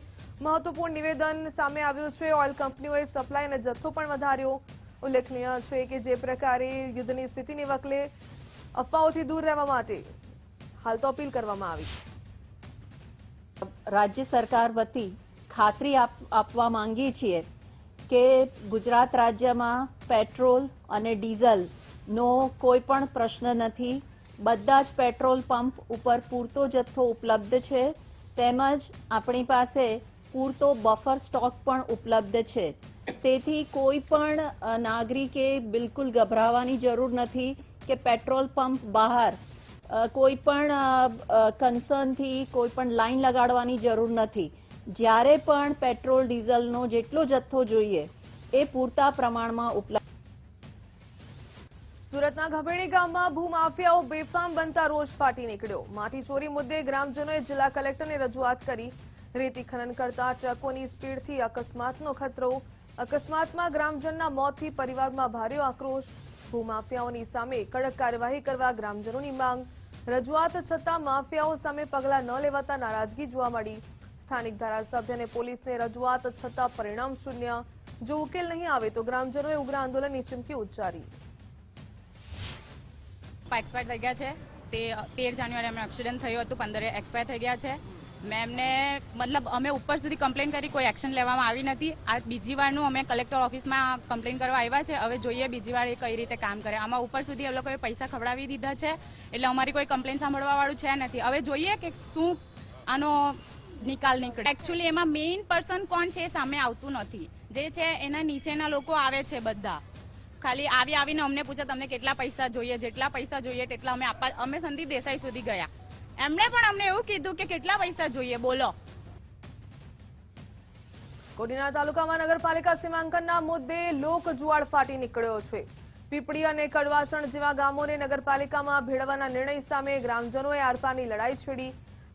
[SPEAKER 1] મહત્વપૂર્ણ નિવેદન સામે આવ્યું છે. ઓઇલ કંપનીઓએ સપ્લાય અને જથ્થો પણ વધાર્યો. ઉલ્લેખનીય છે કે જે પ્રકારે યુદ્ધની સ્થિતિને વકલે અફવાઓથી દૂર રહેવા માટે હાલ તો અપીલ કરવામાં આવી.
[SPEAKER 14] રાજ્ય સરકાર વતી ખાતરી આપવા માંગીએ છીએ કે ગુજરાત રાજ્યમાં પેટ્રોલ અને ડીઝલનો કોઈ પણ પ્રશ્ન નથી. બધા જ પેટ્રોલ પંપ ઉપર પૂરતો જથ્થો ઉપલબ્ધ છે. તેમજ આપણી પાસે પૂરતો બફર સ્ટોક પણ ઉપલબ્ધ છે. તેથી કોઈ પણ નાગરિકે બિલકુલ ગભરાવાની જરૂર નથી કે પેટ્રોલ પંપ બહાર કોઈ પણ કન્સર્નથી કોઈ પણ લાઈન લગાડવાની જરૂર નથી. જ્યારે પણ પેટ્રોલ ડીઝલનો જેટલો જથ્થો જોઈએ એ પૂરતા પ્રમાણમાં ઉપલબ્ધ.
[SPEAKER 1] સુરતના ગભેડી ગામમાં ભૂમાફિયાઓ બેફામ બનતા રોષ ફાટી નીકળ્યો. માટી ચોરી મુદ્દે ગ્રામજનોએ જિલ્લા કલેક્ટરને રજૂઆત કરી. રેતી ખનન કરતા ટ્રકોની સ્પીડથી અકસ્માતનો ખતરો. અકસ્માતમાં ગ્રામજનના મોતથી પરિવારમાં ભારે આક્રોશ. ભૂમાફિયાઓની સામે કડક કાર્યવાહી કરવા ગ્રામજનોની માંગ. રજૂઆત છતાં માફિયાઓ સામે પગલાં ન લેવાતા નારાજગી જોવા મળી. સ્થાનિક ધારાસભ્ય અને પોલીસને રજૂઆત છતાં પરિણામ શૂન્ય. જો ઉકેલ નહીં આવે તો ગ્રામજનોએ ઉગ્ર આંદોલનની ચીમકી ઉચ્ચારી.
[SPEAKER 15] એક્સપાયર્ડ થઈ ગયા છે 13 જાન્યુઆરી એમને એક્સિડન્ટ થયું હતું, 15 એક્સપાયર થઈ ગયા છે. મેં એમને મતલબ અમે ઉપર સુધી કમ્પ્લેન કરી, કોઈ એક્શન લેવામાં આવી નથી. આ બીજી વારનું અમે કલેક્ટર ઓફિસમાં કમ્પ્લેન કરવા આવ્યા છે. હવે જોઈએ બીજી વાર એ કઈ રીતે કામ કરે. આમાં ઉપર સુધી એ લોકોએ પૈસા ખવડાવી દીધા છે, એટલે અમારી કોઈ કમ્પ્લેન સાંભળવા વાળું છે નથી. હવે જોઈએ કે શું આનો નિકાલ નીકળે. એકચ્યુઅલી એમાં મેઇન પર્સન કોણ છે એ સામે આવતું નથી. જે છે એના નીચેના લોકો આવે છે બધા, ખાલી આવીને અમને પૂછે તમને કેટલા પૈસા જોઈએ, જેટલા પૈસા જોઈએ તેટલા અમે આપવા. અમે સંદીપ દેસાઈ સુધી ગયા, એમણે પણ અમને એવું કીધું કે કેટલા પૈસા જોઈએ બોલો.
[SPEAKER 1] કોડીનાર તાલુકામાં નગરપાલિકા સીમાંકનના મુદ્દે લોકજુવાળ ફાટી નીકળ્યો છે. પીપળી અને કડવાસણ જેવા ગામોને નગરપાલિકામાં ભેળવવાના નિર્ણય સામે ગ્રામજનોએ આરપારની લડાઈ છેડી.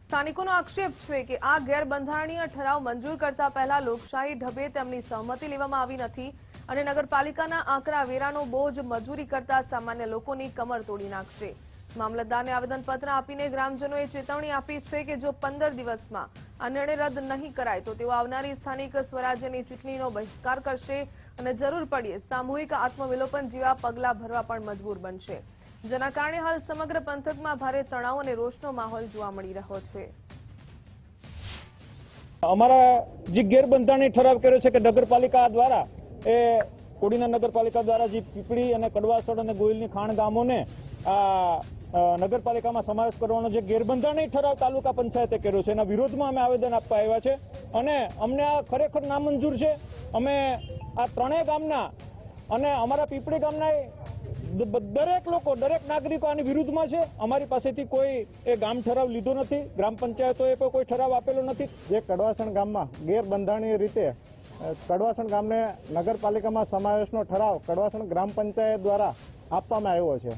[SPEAKER 1] સ્થાનિકોનો આક્ષેપ છે કે આ ગેરબંધારણીય ઠરાવ મંજૂર કરતા પહેલા લોકશાહી ઢબે તેમની સહમતિ લેવામાં આવી નથી અને નગરપાલિકાના આકરા વેરાનો બોજ મજૂરી કરતા સામાન્ય લોકોની કમર તોડી નાખશે. મામલતદારને આવેદનપત્ર આપીને ગ્રામજનોએ ચેતવણી આપી છે કે જો 15 દિવસમાં આ નિર્ણય રદ નહીં કરાય તો તેઓ આવનારી સ્થાનિક સ્વરાજ્યની ચૂંટણીનો બહિષ્કાર કરશે અને જરૂર પડ્યે સામૂહિક આત્મવિલોપન જેવા પગલાં ભરવા પણ મજબૂર બનશે. જેના કારણે હાલ સમગ્ર પંથકમાં ભારે તણાવ અને રોષનો માહોલ જોવા મળી રહ્યો છે.
[SPEAKER 16] અમારા જે ગેરબંધારણીય ઠરાવ કર્યો છે કે નગરપાલિકા દ્વારા એ કોડીનાર નગરપાલિકા દ્વારા જે પીપળી અને કડવાસણ અને ગોહિલની ખાણ ગામોને નગરપાલિકામાં સમાવેશ કરવાનો જે ગેરબંધારણીય ઠરાવ તાલુકા પંચાયતે કર્યો છે એના વિરોધમાં અમે આવેદન આપવા આવ્યા છે અને અમને આ ખરેખર નામંજૂર છે. અમે આ ત્રણેય ગામના અને અમારા પીપળી ગામના દરેક લોકો, દરેક નાગરિકો આની વિરુદ્ધમાં છે. અમારી પાસેથી કોઈ એ ગામ ઠરાવ લીધો નથી, ગ્રામ પંચાયતોએ કોઈ ઠરાવ આપેલો નથી. જે કડવાસણ ગામમાં ગેરબંધારણીય રીતે કડવાસણ ગામને નગરપાલિકામાં સમાવેશનો ઠરાવ કડવાસણ ગ્રામ પંચાયત દ્વારા આપવામાં આવ્યો છે,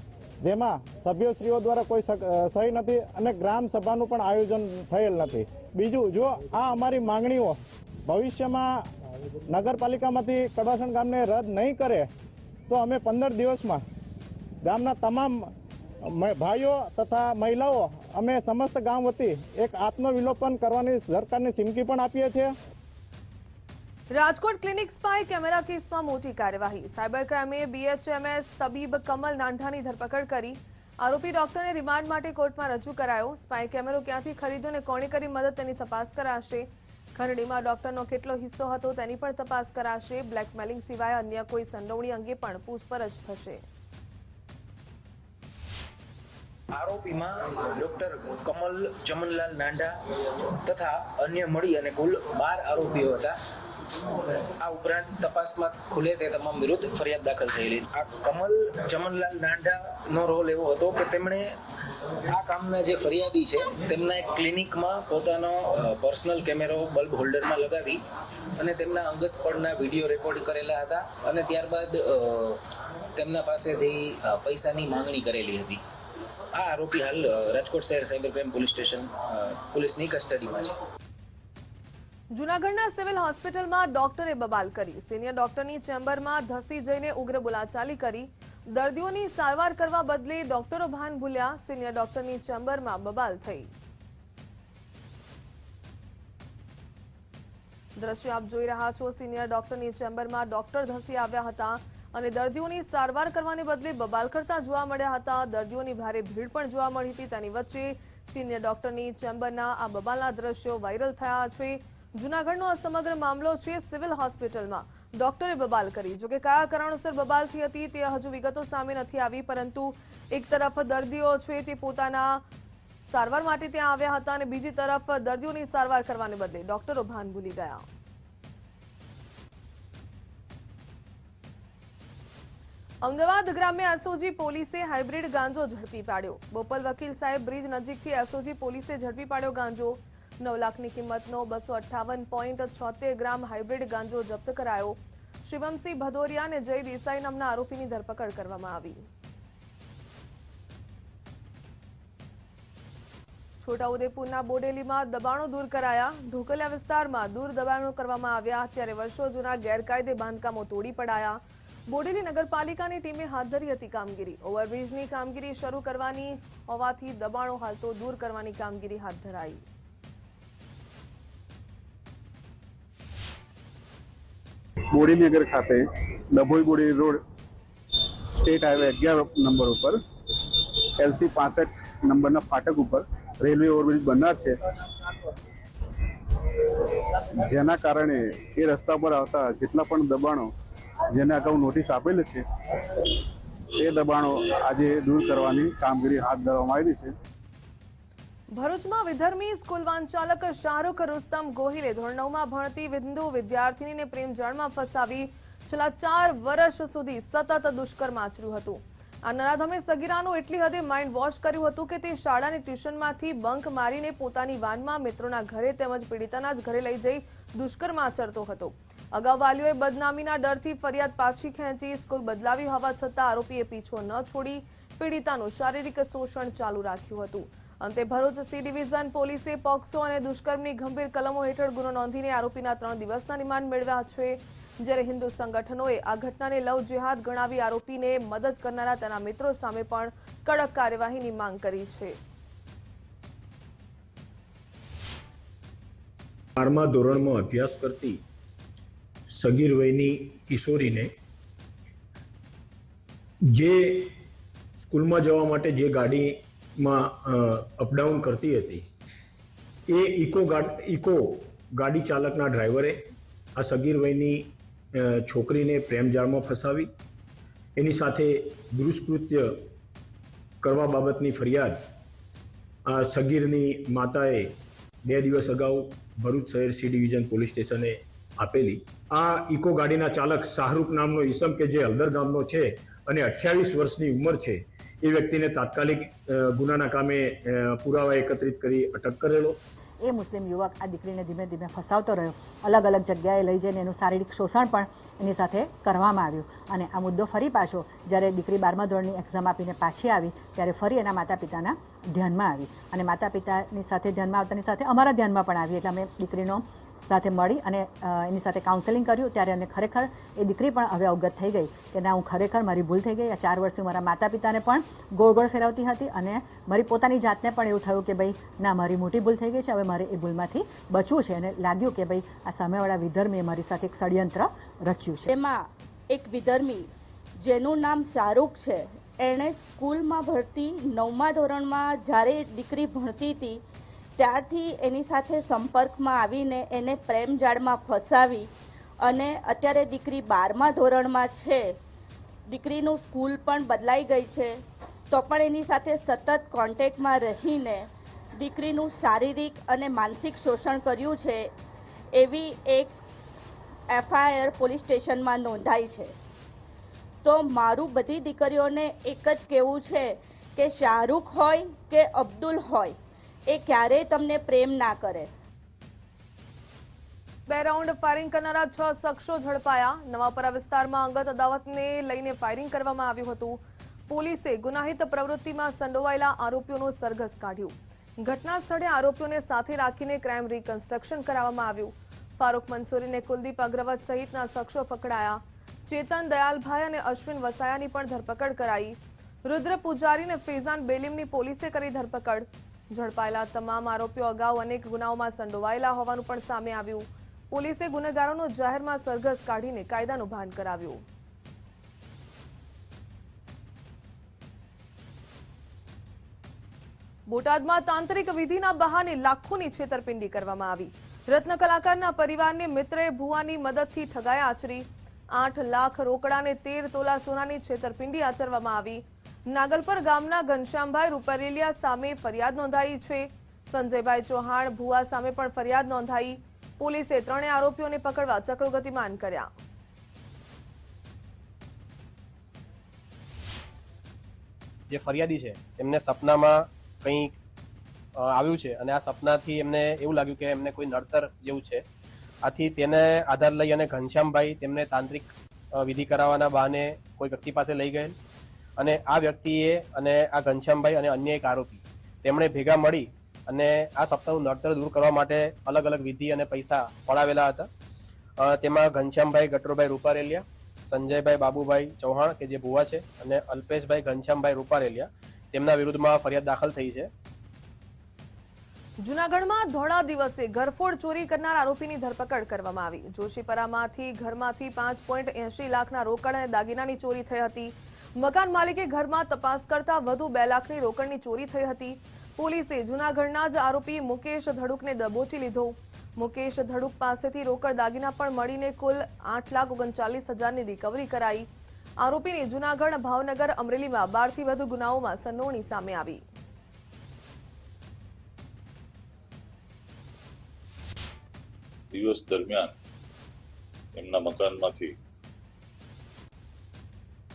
[SPEAKER 16] જેમાં સભ્યશ્રીઓ દ્વારા કોઈ સહી નથી અને ગ્રામ સભાનું પણ આયોજન થયેલ નથી. બીજું, જો આ અમારી માંગણીઓ ભવિષ્યમાં નગરપાલિકામાંથી કડવાસણ ગામને રદ નહીં કરે તો અમે 15 દિવસમાં ગામના તમામ ભાઈઓ તથા મહિલાઓ અમે સમસ્ત ગામ વતી એક આત્મવિલોપન કરવાની સરકારની ચીમકી પણ આપીએ છીએ.
[SPEAKER 1] રાજકોટ ક્લિનિક સ્પાય કેમેરા કેસમાં મોટી કાર્યવાહી. સાયબર ક્રાઇમે BHMS તબીબ કમલ નાંઢાની ધરપકડ કરી. આરોપી ડોક્ટરને રિમાન્ડ માટે કોર્ટમાં રજૂ કરાયો. સ્પાય કેમેરો ક્યાંથી ખરીદ્યો અને કોણે કરી મદદ તેની તપાસ કરાશે. ખંડણીમાં ડોક્ટરનો કેટલો હિસ્સો હતો તેની પણ તપાસ કરાશે. બ્લેકમેલિંગ સિવાય અન્ય કોઈ સંડોવણી અંગે પણ પૂછપરછ થશે.
[SPEAKER 17] આરોપીમાં ડોક્ટર કમલ ચમનલાલ નાંડા તથા અન્ય મળી અને કુલ 12 આરોપીઓ હતા. આ ઉપરાંત તપાસમાં ખુલે તે તમામ વિરુદ્ધ ફરિયાદ દાખલ થયેલી. આ કમલ ચમનલાલ નાંડાનો રોલ એવો હતો કે તેમણે આ કામના જે ફરિયાદી છે તેમના એક ક્લિનિકમાં પોતાનો પર્સનલ કેમેરો બલ્બ હોલ્ડરમાં લગાવી અને તેમના અંગત પરના વિડીયો રેકોર્ડ કરેલા હતા અને ત્યારબાદ તેમના પાસેથી પૈસાની માંગણી કરેલી હતી. આ આરોપી હાલ રાજકોટ શહેર સાયબર ક્રાઇમ પોલીસ સ્ટેશન પોલીસની કસ્ટડીમાં છે.
[SPEAKER 1] જૂનાગઢના સિવિલ હોસ્પિટલમાં ડોક્ટરે બબાલ કરી. સિનિયર ડોક્ટરની ચેમ્બરમાં ધસી જઈને ઉગ્ર બોલાચાલી કરી. દર્દીઓની સારવાર કરવા બદલે ડોક્ટરો ભાન ભૂલ્યા. સિનિયર ડોક્ટરની ચેમ્બરમાં બબાલ થઈ. દ્રશ્ય આપ જોઈ રહ્યા છો. સિનિયર ડોક્ટરની ચેમ્બરમાં ડોક્ટર ધસી આવ્યા હતા અને દર્દીઓની સારવાર કરવાને બદલે બબાલ કરતા જોવા મળ્યા હતા. દર્દીઓની ભારે ભીડ પણ જોવા મળી હતી. તેની વચ્ચે સિનિયર ડોક્ટરની ચેમ્બરના આ બબાલના દ્રશ્યો વાયરલ થયા છે. જૂનાગઢનો આ સમગ્ર મામલો છે. સિવિલ હોસ્પિટલમાં ડોક્ટરે બબાલ કરી. જોકે કયા કારણોસર બબાલ થઈ હતી તે હજુ વિગતો સામે નથી આવી, પરંતુ એક તરફ દર્દીઓ છે તે પોતાના સારવાર માટે ત્યાં આવ્યા હતા અને બીજી તરફ દર્દીઓની સારવાર કરવાને બદલે ડોક્ટરો ભાન ભૂલી ગયા. અમદાવાદ ગ્રામ્ય એસઓજી પોલીસે હાઇબ્રિડ ગાંજો ઝડપી પાડ્યો. બોપલ વકીલ સાહેબ બ્રિજ નજીકથી એસઓજી પોલીસે ઝડપી પાડ્યો ગાંજો. 9 લાખની કિંમતનો 258.76 ગ્રામ હાઇબ્રિડ ગાંજો જપ્ત કરાયો. શિવમસિંહ ભદોરિયા અને જય દેસાઈ નામના આરોપીની ધરપકડ કરવામાં આવી. છોટાઉદેપુરના બોડેલીમાં દબાણો દૂર કરાયા. ઢોકલિયા વિસ્તારમાં દૂર દબાણો કરવામાં આવ્યા. ત્યારે વર્ષો જૂના ગેરકાયદે બાંધકામો તોડી પડાયા. બોડેલી નગરપાલિકાની ટીમે હાથ ધરી હતી કામગીરી. ઓવરબ્રિજની કામગીરી શરૂ કરવાની હોવાથી દબાણો હાલ તો દૂર કરવાની કામગીરી હાથ ધરાઈ.
[SPEAKER 18] બોડેલી નગર ખાતે Dabhoi Bodeli road state highway 11 number ઉપર LC 65 નંબરના ફાટક ઉપર રેલવે ઓવરબ્રિજ બનનાર છે, જેના કારણે એ રસ્તા પર આવતા જેટલા પણ દબાણો જેને અગાઉ નોટિસ આપેલી છે એ દબાણો આજે દૂર કરવાની કામગીરી હાથ ધરવામાં આવેલી છે.
[SPEAKER 1] ભરૂચમાં વિધર્મી સ્કૂલ વાન ચાલક શાહરૂખ રુસ્તમ ગોહિલે ધોરણ 9માં ભણતી હિન્દુ વિદ્યાર્થીનીને પ્રેમ જાળમાં ફસાવી છેલ્લા 4 વર્ષ સુધી સતત દુષ્કર્મ આચર્યું હતું. આ નરાધમે સગીરાનું એટલી હદે માઇન્ડ વોશ કર્યું હતું કે તે શાળાની ટ્યુશનમાંથી બંક મારીને પોતાની વાનમાં મિત્રોના ઘરે તેમજ પીડિતાના જ ઘરે લઈ જઈ દુષ્કર્મ આચરતો હતો. અગાઉ વાલીઓએ બદનામીના ડરથી ફરિયાદ પાછી ખેંચી સ્કૂલ બદલાવી હોવા છતાં આરોપીએ પીછો ન છોડી પીડિતાનું શારીરિક શોષણ ચાલુ રાખ્યું હતું. અંતે ભરૂચ સી ડિવિઝન પોલીસે પોક્સો અને દુષ્કર્મની ગંભીર કલમો હેઠળ ગુનો નોંધીને આરોપીના 3 દિવસના રિમાન્ડ મેળવ્યા છે. જ્યારે હિન્દુ સંગઠનોએ આ ઘટનાને લવ જેહાદ ગણાવી આરોપીને મદદ કરનારા તેના મિત્રો સામે પણ કડક કાર્યવાહીની માંગ કરી છે.
[SPEAKER 19] 12મા ધોરણમાં અભ્યાસ કરતી સગીર વયની કિશોરીને જે સ્કૂલમાં જવા માટે જે ગાડીમાં અપડાઉન કરતી હતી એ ઇકો ગાડી ચાલકના ડ્રાઈવરે આ સગીર વયની છોકરીને પ્રેમજાળમાં ફસાવી એની સાથે દુષ્કૃત્ય કરવા બાબતની ફરિયાદ આ સગીરની માતાએ 2 દિવસ અગાઉ ભરૂચ શહેર સી ડિવિઝન પોલીસ સ્ટેશને આપેલી. આ ઇકો ગાડીના ચાલક શાહરૂખ નામનો ઈસમ કે જે હળદર ગામનો છે અને 28 વર્ષની ઉંમર છે, એ વ્યક્તિને તાત્કાલિક ગુનાના કામે પુરાવા એકત્રિત કરી અટક કરેલો.
[SPEAKER 20] એ મુસ્લિમ યુવક આ દીકરીને ધીમે ધીમે ફસાવતો રહ્યો. અલગ અલગ જગ્યાએ લઈ જઈને એનું શારીરિક શોષણ પણ એની સાથે કરવામાં આવ્યું. અને આ મુદ્દો ફરી પાછો જ્યારે દીકરી 12મા ધોરણની એક્ઝામ આપીને પાછી આવી ત્યારે ફરી એના માતા પિતાના ધ્યાનમાં આવી અને માતા પિતાની સાથે ધ્યાનમાં આવતાની સાથે અમારા ધ્યાનમાં પણ આવી. એટલે અમે દીકરીનો સાથે મળી અને એની સાથે કાઉન્સેલિંગ કર્યું. ત્યારે અને ખરેખર એ દીકરી પણ હવે અવગત થઈ ગઈ કે ના, હું ખરેખર મારી ભૂલ થઈ ગઈ. આ 4 વર્ષથી મારા માતા પિતાને પણ ગોળ ગોળ ફેરવતી હતી અને મારી પોતાની જાતને પણ એવું થયું કે ભાઈ ના, મારી મોટી ભૂલ થઈ ગઈ છે, હવે મારે એ ભૂલમાંથી બચવું છે. અને લાગ્યું કે ભાઈ આ સામેવાળા વિધર્મીએ મારી સાથે એક ષડયંત્ર રચ્યું છે.
[SPEAKER 21] એમાં એક વિધર્મી જેનું નામ શાહરૂખ છે, એણે સ્કૂલમાં ભણતી 9મા ધોરણમાં જ્યારે દીકરી ભણતી હતી ત્યારથી એની સાથે સંપર્કમાં આવીને એને પ્રેમ જાળમાં ફસાવી અને અત્યારે દીકરી 12મા ધોરણમાં છે. દીકરીનું સ્કૂલ પણ બદલાઈ ગઈ છે તો પણ એની સાથે સતત કોન્ટેક્ટમાં રહીને દીકરીનું શારીરિક અને માનસિક શોષણ કર્યું છે એવી એક FIR પોલીસ સ્ટેશનમાં નોંધાઈ છે. તો મારું બધી દીકરીઓને એક જ કહેવું છે કે શાહરૂખ હોય કે અબ્દુલ હોય, એ ક્યારેય તમને પ્રેમ ના કરે.
[SPEAKER 1] 2 રાઉન્ડ ફાયરિંગ કરનારા 6 શખ્સો ઝડપાયા. નવાપરા વિસ્તારમાં અંગત અદાવતને લઈને ફાયરિંગ કરવામાં આવ્યું હતું. પોલીસે ગુનાહિત પ્રવૃત્તિમાં સંડોવાયેલા આરોપીઓનું સરઘસ કાઢ્યું. ઘટના સ્થળે આરોપીઓને સાથે રાખીને ક્રાઇમ રિકન્સ્ટ્રક્શન કરાવવામાં આવ્યું. ફારૂક મંસૂરીને કુલદીપ અગ્રવત સહિતના શખ્સો પકડાયા. ચેતન દયાલભાઈ અને અશ્વિન વસાયાની પણ ધરપકડ કરાઈ. રુદ્ર પૂજારી અને ફેઝાન બેલીમની પોલીસે કરી ધરપકડ. ઝડપાયેલા તમામ આરોપીઓ અગાઉ અનેક ગુનાઓમાં સંડોવાયેલા હોવાનું પણ સામે આવ્યું. પોલીસે ગુનેગારોનો જાહેરમાં સરઘસ કાઢીને કાયદાનું ભાન કરાવ્યું. બોટાદમાં તાંત્રિક વિધિના બહાને લાખોની છેતરપિંડી કરવામાં આવી. રત્ન કલાકારના પરિવારને મિત્રએ ભુવાની મદદથી ઠગાઈ આચરી. 8 લાખ રોકડા અને 13 તોલા સોનાની છેતરપિંડી આચરવામાં આવી. નાગલપર ગામના ઘનશ્યામભાઈ રૂપરેલિયા સામે ફરિયાદ નોંધાઈ છે. સંજયભાઈ ચૌહાણ ભુવા સામે પણ ફરિયાદ નોંધાઈ. પોલીસે 3 આરોપીઓને પકડવા ચક્રો ગતિમાન કર્યા.
[SPEAKER 22] જે ફરિયાદી છે એમને સપનામાં કંઈક આવ્યું છે અને આ સપનાથી એમને એવું લાગ્યું કે એમને કોઈ નડતર જેવું છે. આથી તેને આધાર લઈ અને ઘનશ્યામભાઈ તેમને તાંત્રિક વિધિ કરાવવાના બહાને કોઈ વ્યક્તિ પાસે લઈ ગયેલ અને આ વ્યક્તિએ અને આ ઘનશ્યામભાઈ અને અન્ય એક આરોપી તેમણે ભેગા મળી અને આ સપનાનું નડતર દૂર કરવા માટે અલગ અલગ વિધિ અને પૈસા પડાવેલા હતા. તેમાં ઘનશ્યામભાઈ ગટરોભાઈ રૂપારેલિયા, સંજયભાઈ બાબુભાઈ ચૌહાણ કે જે ભુવા છે અને અલ્પેશભાઈ ઘનશ્યામભાઈ રૂપારેલિયા તેમના વિરુદ્ધમાં ફરિયાદ દાખલ થઈ છે.
[SPEAKER 1] જૂનાગઢમાં ધોળા દિવસે ઘરફોડ ચોરી કરનાર આરોપીની ધરપકડ કરવામાં આવી. જોશીપરામાંથી ઘરમાંથી 5.80 લાખના રોકડ અને દાગીનાની ચોરી થઈ હતી. મકાન માલિકે ઘરમાં તપાસ કરતા વધુ 2 લાખની રોકડની ચોરી થઈ હતી. પોલીસે જૂનાગઢના જ આરોપી મુકેશ ધડુકને દબોચી લીધો. મુકેશ ધડુક પાસેથી રોકડ દાગીના પણ મળીને કુલ 8,39,000ની રિકવરી કરાઈ. આરોપીની જૂનાગઢ, ભાવનગર, અમરેલીમાં 12 થી વધુ ગુનાઓમાં સંડોવણી સામે આવી.
[SPEAKER 3] દિવસ દરમિયાન એમના મકાનમાંથી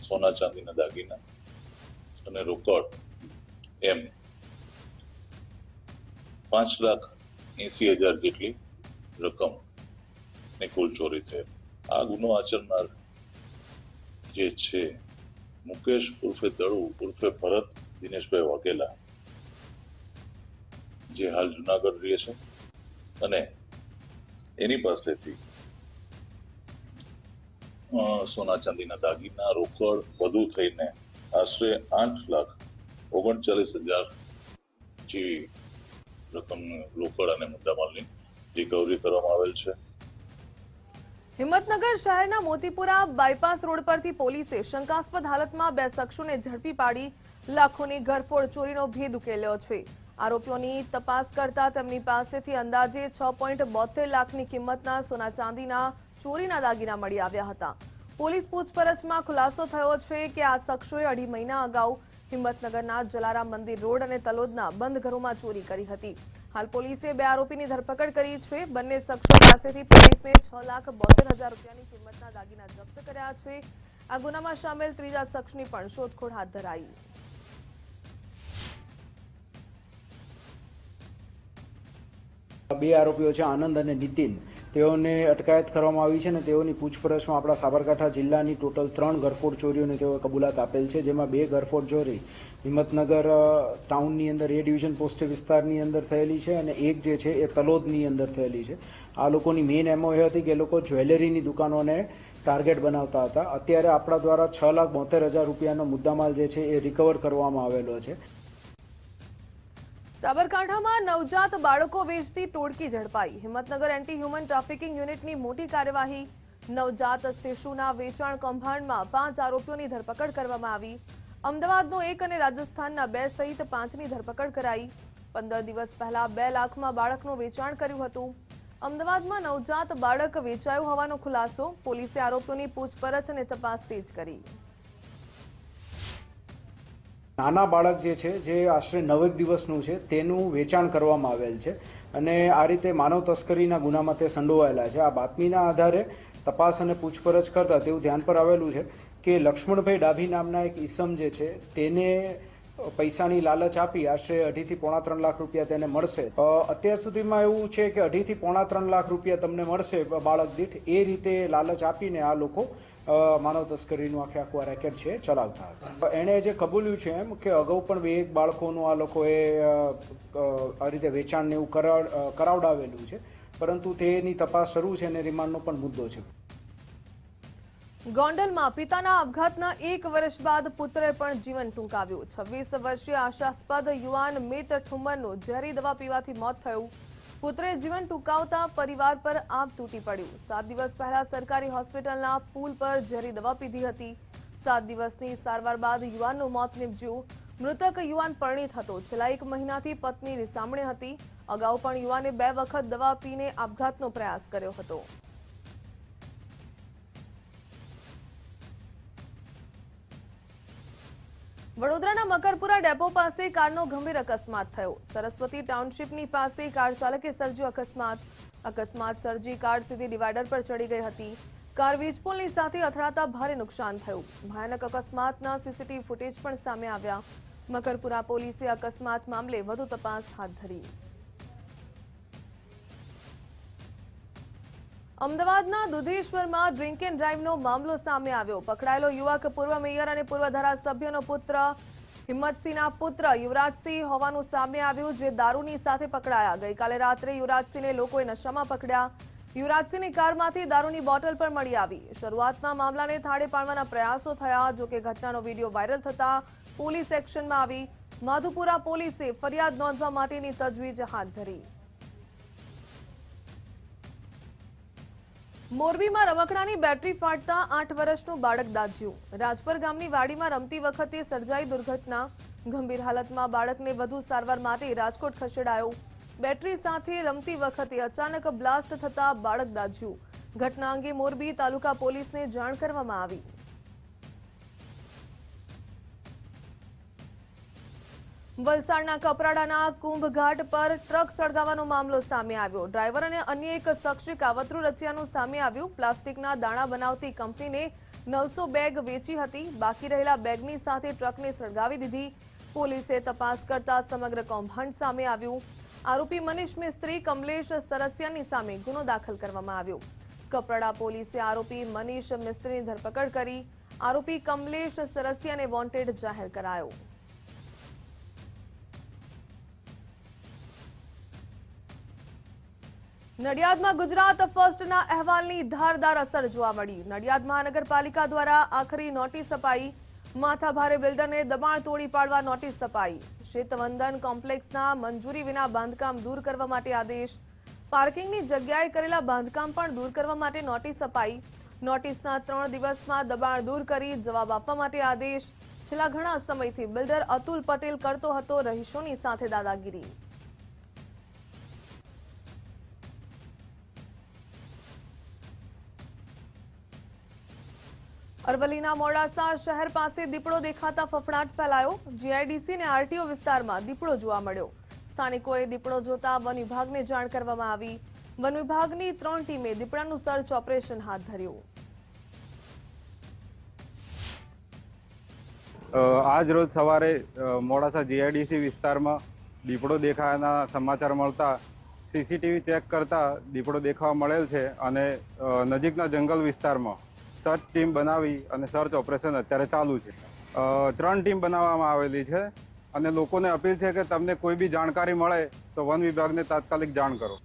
[SPEAKER 3] સોના ચાંદીના દાગીના અને રોકડ એમ 5,80,000 જેટલી રકમ ની કુલ ચોરી થયેલ. આ ગુનો આચરનાર જે છે મુકેશ ઉર્ફે દડુ ઉર્ફે ભરત દિનેશભાઈ વાઘેલા, જે હાલ જુનાગઢ રહે છે, અને એની પાસેથી સોના ચાંદીના દાગીના, રોકડ વધુ થઈને આશરે 8,39,000 જેવી રકમ રોકડ અને મુદ્દામાલની રિકવરી કરવામાં આવેલ છે.
[SPEAKER 1] હિંમતનગર શહેરના મોતીપુરા બાયપાસ રોડ પરથી પોલીસે શંકાસ્પદ હાલતમાં 2 શખ્સોને ઝડપી પાડી લાખોની ઘરફોડ ચોરીનો ભેદ ઉકેલ્યો છે. આરોપીઓની તપાસ કરતા તેમની પાસેથી અંદાજે 6.72 લાખની કિંમતના સોના ચાંદીના ચોરીના દાગીના મળી આવ્યા હતા. પોલીસ પૂછપરછમાં ખુલાસો થયો છે કે આ શખ્સોએ 2.5 મહિના અગાઉ હિંમતનગરના જલારામ મંદિર રોડ અને તલોદના બંધ ઘરોમાં ચોરી કરી હતી. હાલ પોલીસે 2 આરોપીની ધરપકડ કરી છે. બંને શખ્સો પાસેથી પોલીસને 6,72,000 રૂપિયાની કિંમતના દાગીના જપ્ત કર્યા છે. આ ગુનામાં સામેલ ત્રીજા શખ્સની પણ શોધખોળ હાથ ધરાઈ.
[SPEAKER 16] બે આરોપીઓ છે આનંદ અને નીતિન, તેઓને અટકાયત કરવામાં આવી છે અને તેઓની પૂછપરછમાં આપણા સાબરકાંઠા જિલ્લાની ટોટલ 3 ઘરફોડ ચોરીઓને તેઓએ કબૂલાત આપેલ છે, જેમાં 2 ઘરફોડ ચોરી હિંમતનગર ટાઉનની અંદર એ ડિવિઝન પોસ્ટ વિસ્તારની અંદર થયેલી છે અને એક જે છે એ તલોદની અંદર થયેલી છે. આ લોકોની મેઇન એમઓ એ હતી કે એ લોકો જ્વેલરીની દુકાનોને ટાર્ગેટ બનાવતા હતા. અત્યારે આપણા દ્વારા 6,72,000 રૂપિયાનો મુદ્દામાલ જે છે એ રિકવર કરવામાં આવેલો છે.
[SPEAKER 1] સાબરકાંઠામાં નવજાત બાળકો વેચતી ટોળકી ઝડપાઈ. હિંમતનગર એન્ટી હ્યુમન ટ્રાફિકિંગ યુનિટની મોટી કાર્યવાહી. નવજાત શિશુના વેચાણ કૌભાંડમાં 5 આરોપીઓની ધરપકડ કરવામાં આવી. અમદાવાદનો 1 અને રાજસ્થાનના 2 સહિત 5ની ધરપકડ કરાઈ. 15 દિવસ પહેલા 2 લાખમાં બાળકનું વેચાણ કર્યું હતું. અમદાવાદમાં નવજાત બાળક વેચાયું હોવાનો ખુલાસો. પોલીસે આરોપીઓની પૂછપરછ અને તપાસ તેજ કરી.
[SPEAKER 16] નાના બાળક જે છે, જે આશરે 9 દિવસનું છે, તેનું વેચાણ કરવામાં આવેલ છે અને આ રીતે માનવ તસ્કરીના ગુનામાં તે સંડોવાયેલા છે. આ બાતમીના આધારે તપાસ અને પૂછપરછ કરતા તેવું ધ્યાન પર આવેલું છે કે લક્ષ્મણભાઈ ડાભી નામના એક ઈસમ જે છે તેને પૈસાની લાલચ આપી આશરે 2.5 થી 3.5 લાખ રૂપિયા તેને મળશે. અત્યાર સુધીમાં એવું છે કે 2.5 થી 3.5 લાખ રૂપિયા તમને મળશે બાળક દીઠ, એ રીતે લાલચ આપીને આ લોકો માનવ તસ્કરીનું આખું રેકેટ છે ચલાવતા હતા. એણે જે કબૂલ્યું છે એમ કે અગાઉ પણ 2 બાળકોનું આ લોકોએ આ રીતે વેચાણને એવું કરાવડાવેલું છે, પરંતુ તેની તપાસ શરૂ છે અને રિમાન્ડનો પણ મુદ્દો છે.
[SPEAKER 1] ગોંડલમાં પિતાના આપઘાતના 1 વર્ષ બાદ પુત્રએ પણ જીવન ટૂંકાવ્યું. 26 વર્ષીય આશાસ્પદ યુવાન મિત ઠુમ્મરનું ઝેરી દવા પીવાથી મોત થયું. પુત્રે જીવન ટૂંકાવતા પરિવાર પર આભ તૂટી પડ્યું. 7 દિવસ પહેલા સરકારી હોસ્પિટલના પુલ પર ઝેરી દવા પીધી હતી. 7 દિવસની સારવાર બાદ યુવાનનું મોત નીપજ્યું. મૃતક યુવાન પરણિત હતો. છેલ્લા 1 મહિનાથી પત્ની રીસામણે હતી. અગાઉ પણ યુવાને 2 વખત દવા પીને આપઘાતનો પ્રયાસ કર્યો હતો. વડોદરાના મકરપુરા ડેપો પાસે કારનો ગંભીર અકસ્માત થયો. સરસ્વતી ટાઉનશીપની પાસે કાર ચાલકે સર્જ્યો અકસ્માત સર્જી કાર સીધી ડિવાઈડર પર ચડી ગઈ હતી. કાર વીજપોલની સાથે અથડાતા ભારે નુકસાન થયું. ભયાનક અકસ્માતના સીસીટીવી ફૂટેજ પણ સામે આવ્યા. મકરપુરા પોલીસે અકસ્માત મામલે વધુ તપાસ હાથ ધરી. અમદાવાદના દુધેશ્વરમાં ડ્રિંક એન્ડ ડ્રાઈવનો મામલો સામે આવ્યો. પકડાયેલો યુવક પૂર્વ મેયર અને પૂર્વ ધારાસભ્યનો પુત્ર હિંમતસિંહના પુત્ર યુવરાજસિંહ હોવાનું સામે આવ્યું, જે દારૂની સાથે પકડાયા. ગઈકાલે રાત્રે યુવરાજસિંહને લોકોએ નશામાં પકડ્યા. યુવરાજસિંહની કારમાંથી દારૂની બોટલ પણ મળી આવી. શરૂઆતમાં મામલાને થાળે પાડવાના પ્રયાસો થયા, જોકે ઘટનાનો વિડીયો વાયરલ થતા પોલીસ એક્શનમાં આવી. માધુપુરા પોલીસે ફરિયાદ નોંધવા માટેની તજવીજ હાથ ધરી. મોરબીમાં રમકડાની બેટરી ફાટતા 8 વર્ષનું બાળક દાઝ્યું. રાજપર ગામની વાડીમાં રમતી વખતે સર્જાઈ દુર્ઘટના. ગંભીર હાલતમાં બાળકને વધુ સારવાર માટે રાજકોટ ખસેડાયો. બેટરી સાથે રમતી વખતે અચાનક બ્લાસ્ટ થતા બાળક દાઝ્યું. ઘટના અંગે મોરબી તાલુકા પોલીસને જાણ કરવામાં આવી. વલસાડના કપરાડાના કુંભઘાટ પર ટ્રક સળગાવવાનો મામલો સામે આવ્યો. ડ્રાઈવર અને અન્ય એક શખ્સે કાવતરું રચ્યાનું સામે આવ્યું. પ્લાસ્ટિકના દાણા બનાવતી કંપનીને 900 બેગ વેચી હતી. બાકી રહેલા બેગની સાથે ટ્રકને સળગાવી દીધી. પોલીસે તપાસ કરતા સમગ્ર કૌભાંડ સામે આવ્યું. આરોપી મનીષ મિસ્ત્રી, કમલેશ સરસિયાની સામે ગુનો દાખલ કરવામાં આવ્યો. કપરાડા પોલીસે આરોપી મનીષ મિસ્ત્રીની ધરપકડ કરી. આરોપી કમલેશ સરસિયાને વોન્ટેડ જાહેર કરાયો. નડિયાદમાં ગુજરાત ફર્સ્ટના અહેવાલની ધારદાર અસર જોવા મળી. નડિયાદ મહાનગરપાલિકા દ્વારા આખરી નોટિસ અપાઈ. માથાભારે બિલ્ડરને દબાણ તોડી પાડવા નોટિસ અપાઈ. શીતવંદન કોમ્પ્લેક્સના મંજૂરી વિના બાંધકામ દૂર કરવા માટે આદેશ. પાર્કિંગની જગ્યાએ કરેલા બાંધકામ પણ દૂર કરવા માટે નોટિસ અપાઈ. નોટિસના 3 દિવસમાં દબાણ દૂર કરી જવાબ આપવા માટે આદેશ. છેલ્લા ઘણા સમયથી બિલ્ડર અતુલ પટેલ કરતો હતો રહીશોની સાથે દાદાગીરી. અરવલ્લીના મોડાસા શહેર પાસે દીપડો દેખાતા ફફડાટ ફેલાયો. જીઆઈડીસી અને આરટીઓ વિસ્તારમાં દીપડો જોવા મળ્યો. સ્થાનિકોએ દીપડો જોતા વન વિભાગને જાણ કરવામાં આવી. વન વિભાગની 3 ટીમે દીપડાનું સર્ચ ઓપરેશન હાથ ધર્યું.
[SPEAKER 4] આજ રોજ સવારે મોડાસા જીઆઈડીસી વિસ્તારમાં દીપડો દેખાયાના સમાચાર મળતા સીસીટીવી ચેક કરતા દીપડો દેખાવા મળેલ છે અને નજીકના જંગલ વિસ્તારમાં સર્ચ ટીમ બનાવી અને સર્ચ ઓપરેશન અત્યારે ચાલુ છે. 3 ટીમ બનાવવામાં આવેલી છે અને લોકોને અપીલ છે કે તમને કોઈ બી જાણકારી મળે તો વન વિભાગને તાત્કાલિક જાણ કરો.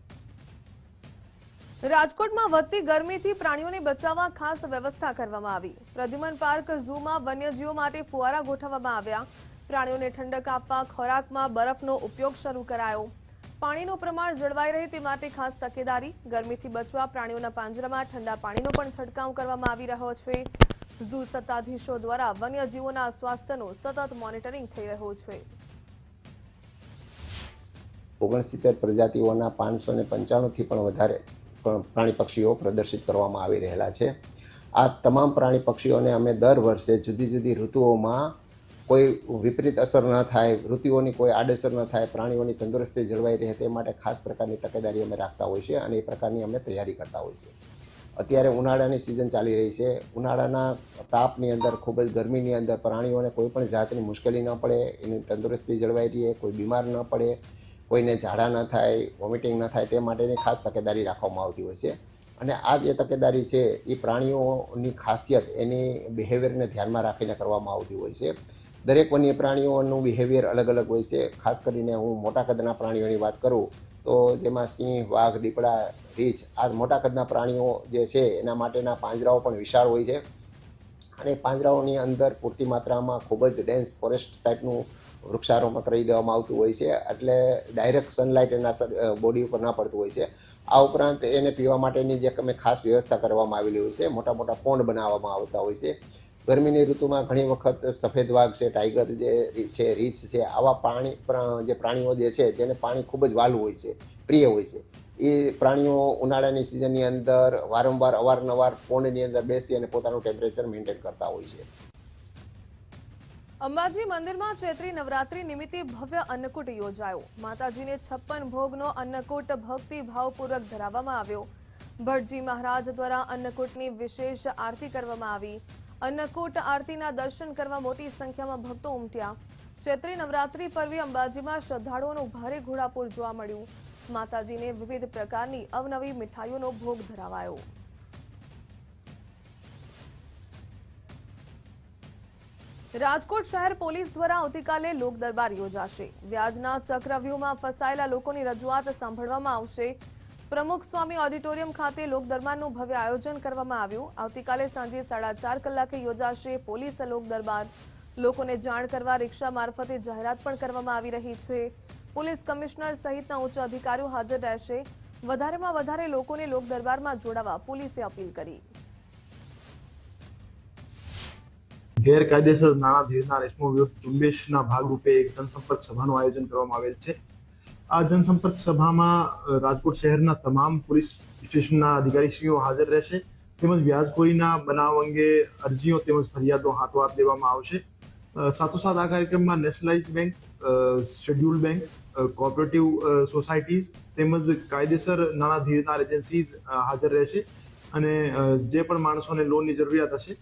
[SPEAKER 1] રાજકોટમાં વધતી ગરમીથી પ્રાણીઓને બચાવવા ખાસ વ્યવસ્થા કરવામાં આવી. પ્રદ્યુમન પાર્ક ઝૂમાં વન્યજીવો માટે ફુવારા ગોઠવવામાં આવ્યા. પ્રાણીઓને ઠંડક આપવા ખોરાકમાં બરફનો ઉપયોગ શરૂ કરાયો. પાણીનું પ્રમાણ જળવાઈ રહે તે માટે ખાસ તકેદારી. ગરમીથી બચવા પ્રાણીઓના પાંજરામાં ઠંડા પાણીનો પણ છંટકાવ કરવામાં આવી રહ્યો છે. ઝૂ સત્તાધીશો દ્વારા વન્યજીવોના સ્વાસ્થ્યનું સતત મોનિટરિંગ થઈ રહ્યું છે.
[SPEAKER 5] 69 પ્રજાતિઓના 595થી પણ વધારે પ્રાણી પક્ષીઓ પ્રદર્શિત કરવામાં આવી રહેલા છે. આ તમામ પ્રાણી પક્ષીઓને અમે દર વર્ષે જુદી જુદી ઋતુઓમાં કોઈ વિપરીત અસર ન થાય, ઋતુઓની કોઈ આડઅસર ન થાય, પ્રાણીઓની તંદુરસ્તી જળવાઈ રહે તે માટે ખાસ પ્રકારની તકેદારી અમે રાખતા હોય છે અને એ પ્રકારની અમે તૈયારી કરતા હોય છે. અત્યારે ઉનાળાની સિઝન ચાલી રહી છે. ઉનાળાના તાપની અંદર, ખૂબ જ ગરમીની અંદર પ્રાણીઓને કોઈ પણ જાતની મુશ્કેલી ન પડે, એની તંદુરસ્તી જળવાઈ રહે, કોઈ બીમાર ન પડે, કોઈને ઝાડા ન થાય, વોમિટિંગ ન થાય તે માટેની ખાસ તકેદારી રાખવામાં આવતી હોય છે. અને આ જે તકેદારી છે એ પ્રાણીઓની ખાસિયત, એની બિહેવિયરને ધ્યાનમાં રાખીને કરવામાં આવતી હોય છે. દરેક વન્ય પ્રાણીઓનું બિહેવિયર અલગ અલગ હોય છે. ખાસ કરીને હું મોટા કદના પ્રાણીઓની વાત કરું તો જેમાં સિંહ, વાઘ, દીપડા, રીંછ, આ મોટા કદના પ્રાણીઓ જે છે એના માટેના પાંજરાઓ પણ વિશાળ હોય છે અને પાંજરાઓની અંદર પૂરતી માત્રામાં ખૂબ જ ડેન્સ ફોરેસ્ટ ટાઈપનું વૃક્ષારોપણ કરી દેવામાં આવતું હોય છે, એટલે ડાયરેક્ટ સનલાઇટ એના બોડી ઉપર ના પડતું હોય છે. આ ઉપરાંત એને પીવા માટેની જે અમે ખાસ વ્યવસ્થા કરવામાં આવેલી હોય છે. મોટા મોટા પોન્ડ બનાવવામાં આવતા હોય છે. ગરમીની ઋતુમાં ઘણી વખત સફેદ વાઘ છે, ટાઈગર જે છે, રીંછ છે, આવા જે પ્રાણીઓ જે છે જેને પાણી ખૂબ જ વાલું હોય છે, પ્રિય હોય છે, એ પ્રાણીઓ ઉનાળાની સિઝનની અંદર વારંવાર અવારનવાર પોન્ડની અંદર બેસી અને પોતાનું ટેમ્પરેચર મેન્ટેન કરતા હોય છે.
[SPEAKER 1] અંબાજી મંદિરમાં ચૈત્રી નવરાત્રી નિમિત્તે ભવ્ય અન્નકૂટ યોજાયો. માતાજીને 56 ભોગનો અન્નકૂટ ભક્તિ ભાવપૂર્વક ધરાવવામાં આવ્યો. ભટજી મહારાજ દ્વારા અન્નકૂટની વિશેષ આરતી કરવામાં આવી. અન્નકૂટ આરતીના દર્શન કરવા મોટી સંખ્યામાં ભક્તો ઉમટ્યા. ચૈત્રી નવરાત્રી પર્વે અંબાજીમાં શ્રદ્ધાળુઓનું ભારે ઘોડાપૂર જોવા મળ્યું. માતાજીને વિવિધ પ્રકારની અવનવી મીઠાઈઓનો ભોગ ધરાવાયો. રાજકોટ શહેર પોલીસ દ્વારા આવતીકાલે લોક દરબાર યોજાશે. વ્યાજના ચક્રવ્યૂહમાં ફસાયેલા લોકોની રજૂઆત સાંભળવામાં આવશે. પ્રમુખ સ્વામી ઓડિટોરિયમ ખાતે લોક દરબારનું ભવ્ય આયોજન કરવામાં આવ્યું. આવતીકાલે સાંજે 4:30 કલાકે યોજાશે પોલીસ લોક દરબાર. લોકોને જાણ કરવા રિક્ષા મારફતે જાહેરાત પણ કરવામાં આવી રહી છે. પોલીસ કમિશનર સહિતના ઉચ્ચ અધિકારીઓ હાજર રહેશે. વધારેમાં વધારે લોકોને લોક દરબારમાં જોડાવા પોલીસે અપીલ કરી.
[SPEAKER 16] ગેરકાયદેસર નાણાં ધીરના રેશમો વિરોધ ઝુંબેશના ભાગરૂપે એક જનસંપર્ક સભાનું આયોજન કરવામાં આવેલ છે. આ જનસંપર્ક સભામાં રાજકોટ શહેરના તમામ પોલીસ સ્ટેશનના અધિકારીશ્રીઓ હાજર રહેશે તેમજ વ્યાજખોરીના બનાવ અંગે અરજીઓ તેમજ ફરિયાદો હાથોહાથ લેવામાં આવશે. સાથોસાથ આ કાર્યક્રમમાં nationalise bank, schedule bank, cooperative societies તેમજ કાયદેસર નાણાં ધીરનાર એજન્સીઝ હાજર રહેશે અને જે પણ માણસોને લોનની જરૂરિયાત હશે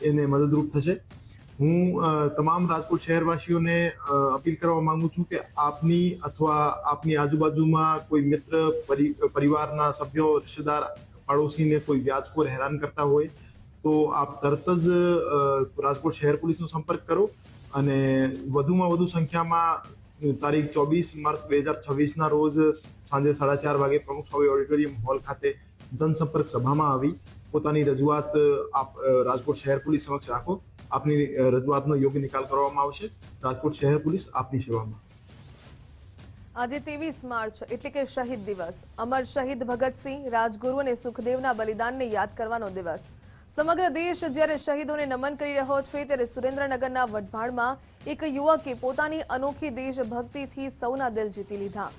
[SPEAKER 16] એને મદદરૂપ થશે. હું તમામ રાજકોટ શહેરવાસીઓને અપીલ કરવા માંગુ છું કે આપની અથવા આપની આજુબાજુમાં કોઈ મિત્ર, પરિવારના સભ્યો, રિશ્તેદાર, પાડોશીને કોઈ વ્યાજખોર હેરાન કરતા હોય તો આપ તરત જ રાજકોટ શહેર પોલીસનો સંપર્ક કરો અને વધુમાં વધુ સંખ્યામાં તારીખ 24 માર્ચ 2026ના રોજ સાંજે 4:30 વાગે પ્રમુખ સ્વામી ઓડિટોરિયમ હોલ ખાતે જનસંપર્ક સભામાં આવી પોતાની રજૂઆત આપ રાજકોટ શહેર પોલીસ સમક્ષ રાખો. આપની રજૂઆતનો યોગ્ય નિકાલ કરવામાં આવશે. રાજકોટ શહેર પોલીસ આપની સેવામાં.
[SPEAKER 1] આજે 23 માર્ચ એટલે કે શહીદ દિવસ. અમર શહીદ ભગતસિંહ, રાજગુરુ અને સુખદેવના બલિદાનને યાદ કરવાનો દિવસ. સમગ્ર દેશ જ્યારે શહીદોને નમન કરી રહ્યો છે ત્યારે સુરેન્દ્રનગરના વઢવાણમાં એક યુવકે પોતાની અનોખી દેશભક્તિથી સૌના દિલ જીતી લીધા.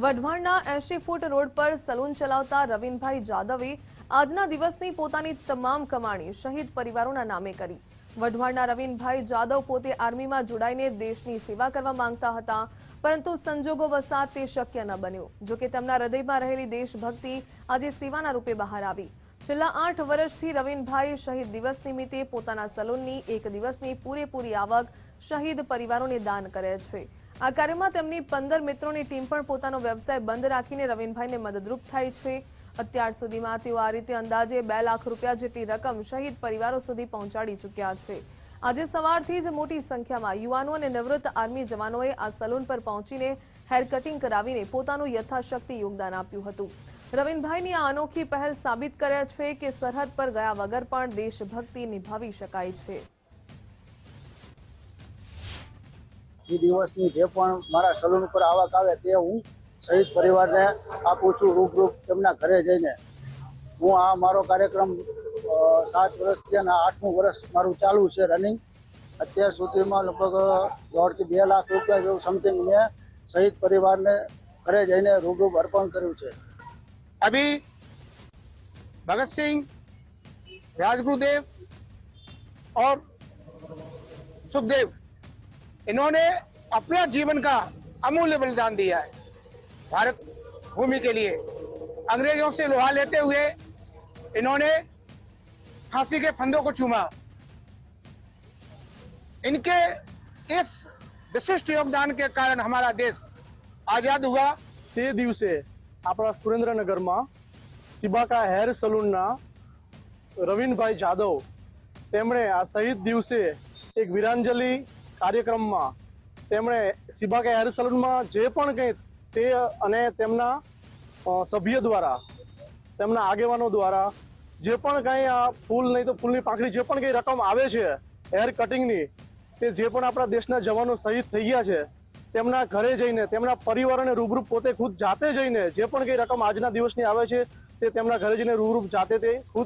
[SPEAKER 1] વઢવાણના 80 ફૂટ રોડ પર સલૂન ચલાવતા રવિનભાઈ જાદવે આજના દિવસની પોતાની તમામ કમાણી શહીદ પરિવારોના નામે કરી. વઢવાણના રવિનભાઈ જાદવ પોતે આર્મીમાં જોડાઈને દેશની સેવા કરવા માંગતા હતા, પરંતુ સંજોગો વસાત તે શક્ય ન બન્યું. જોકે તેમના હૃદયમાં રહેલી દેશભક્તિ આજે સેવાના રૂપે બહાર આવી. છેલ્લા 8 વર્ષથી રવિનભાઈ શહીદ દિવસ નિમિત્તે પોતાના સલૂનની 1 દિવસની પૂરેપૂરી આવક શહીદ પરિવારોને દાન કરે છે. આ કાર્યમાં તેમની 15 મિત્રોની ટીમ પણ પોતાનો વ્યવસાય બંધ રાખીને રવિનભાઈને મદદરૂપ થાય છે. અત્યાર સુધીમાં તેઓ આ રીતે અંદાજે 2 લાખ રૂપિયા જેટલી રકમ શહીદ પરિવારો સુધી પહોંચાડી ચૂક્યા છે. આજે સવારથી જ મોટી સંખ્યામાં યુવાનો અને નિવૃત્ત આર્મી જવાનોએ આ સલૂન પર પહોંચીને હેર કટિંગ કરાવીને પોતાનું યથાશક્તિ યોગદાન આપ્યું હતું. રવિનભાઈની આ અનોખી પહેલ સાબિત કરે છે કે સરહદ પર ગયા વગર પણ દેશભક્તિ નિભાવી શકાય છે.
[SPEAKER 6] એ દિવસની જે પણ મારા સલૂન ઉપર આવક આવે તે હું શહીદ પરિવારને આપું છું. રૂબરૂ તેમના ઘરે જઈને હું આ મારો કાર્યક્રમ 7 વર્ષથી અને 8મું વર્ષ મારું ચાલુ છે રનિંગ. અત્યાર સુધીમાં લગભગ 1.5 થી 2 લાખ રૂપિયા જેવું સમથિંગ મેં શહીદ પરિવારને ઘરે જઈને રૂબરૂ અર્પણ કર્યું છે.
[SPEAKER 8] अभी भगत सिंह, राजगुरुदेव और सुखदेव इन्होंने अपना जीवन का अमूल्य बलिदान दिया है भारत भूमि के लिए. अंग्रेजों से लोहा लेते हुए इन्होंने फांसी के फंदों को चूमा. इनके इस विशिष्ट योगदान के कारण हमारा देश आजाद हुआ.
[SPEAKER 16] તે દિવસે આપણા સુરેન્દ્રનગરમાં સિબાકા હેર સલૂનના રવિનભાઈ જાદવ તેમણે આ શહીદ દિવસે એક વીરાંજલિ કાર્યક્રમમાં તેમણે સિબાકા હેર સલૂનમાં જે પણ કંઈ તે અને તેમના સભ્ય દ્વારા, તેમના આગેવાનો દ્વારા જે પણ કંઈ આ ફૂલ નહીં તો ફૂલની પાંખડી જે પણ કંઈ રકમ આવે છે હેર કટિંગની, તે જે પણ આપણા દેશના જવાનો શહીદ થઈ ગયા છે તેમના ઘરે જઈને તેમના પરિવારોને રૂબરૂ પોતે ખુદ જાતે જઈને જે પણ કંઈ રકમ આજના દિવસની આવે છે તે તેમના ઘરે જઈને રૂબરૂ જાતે તે ખુદ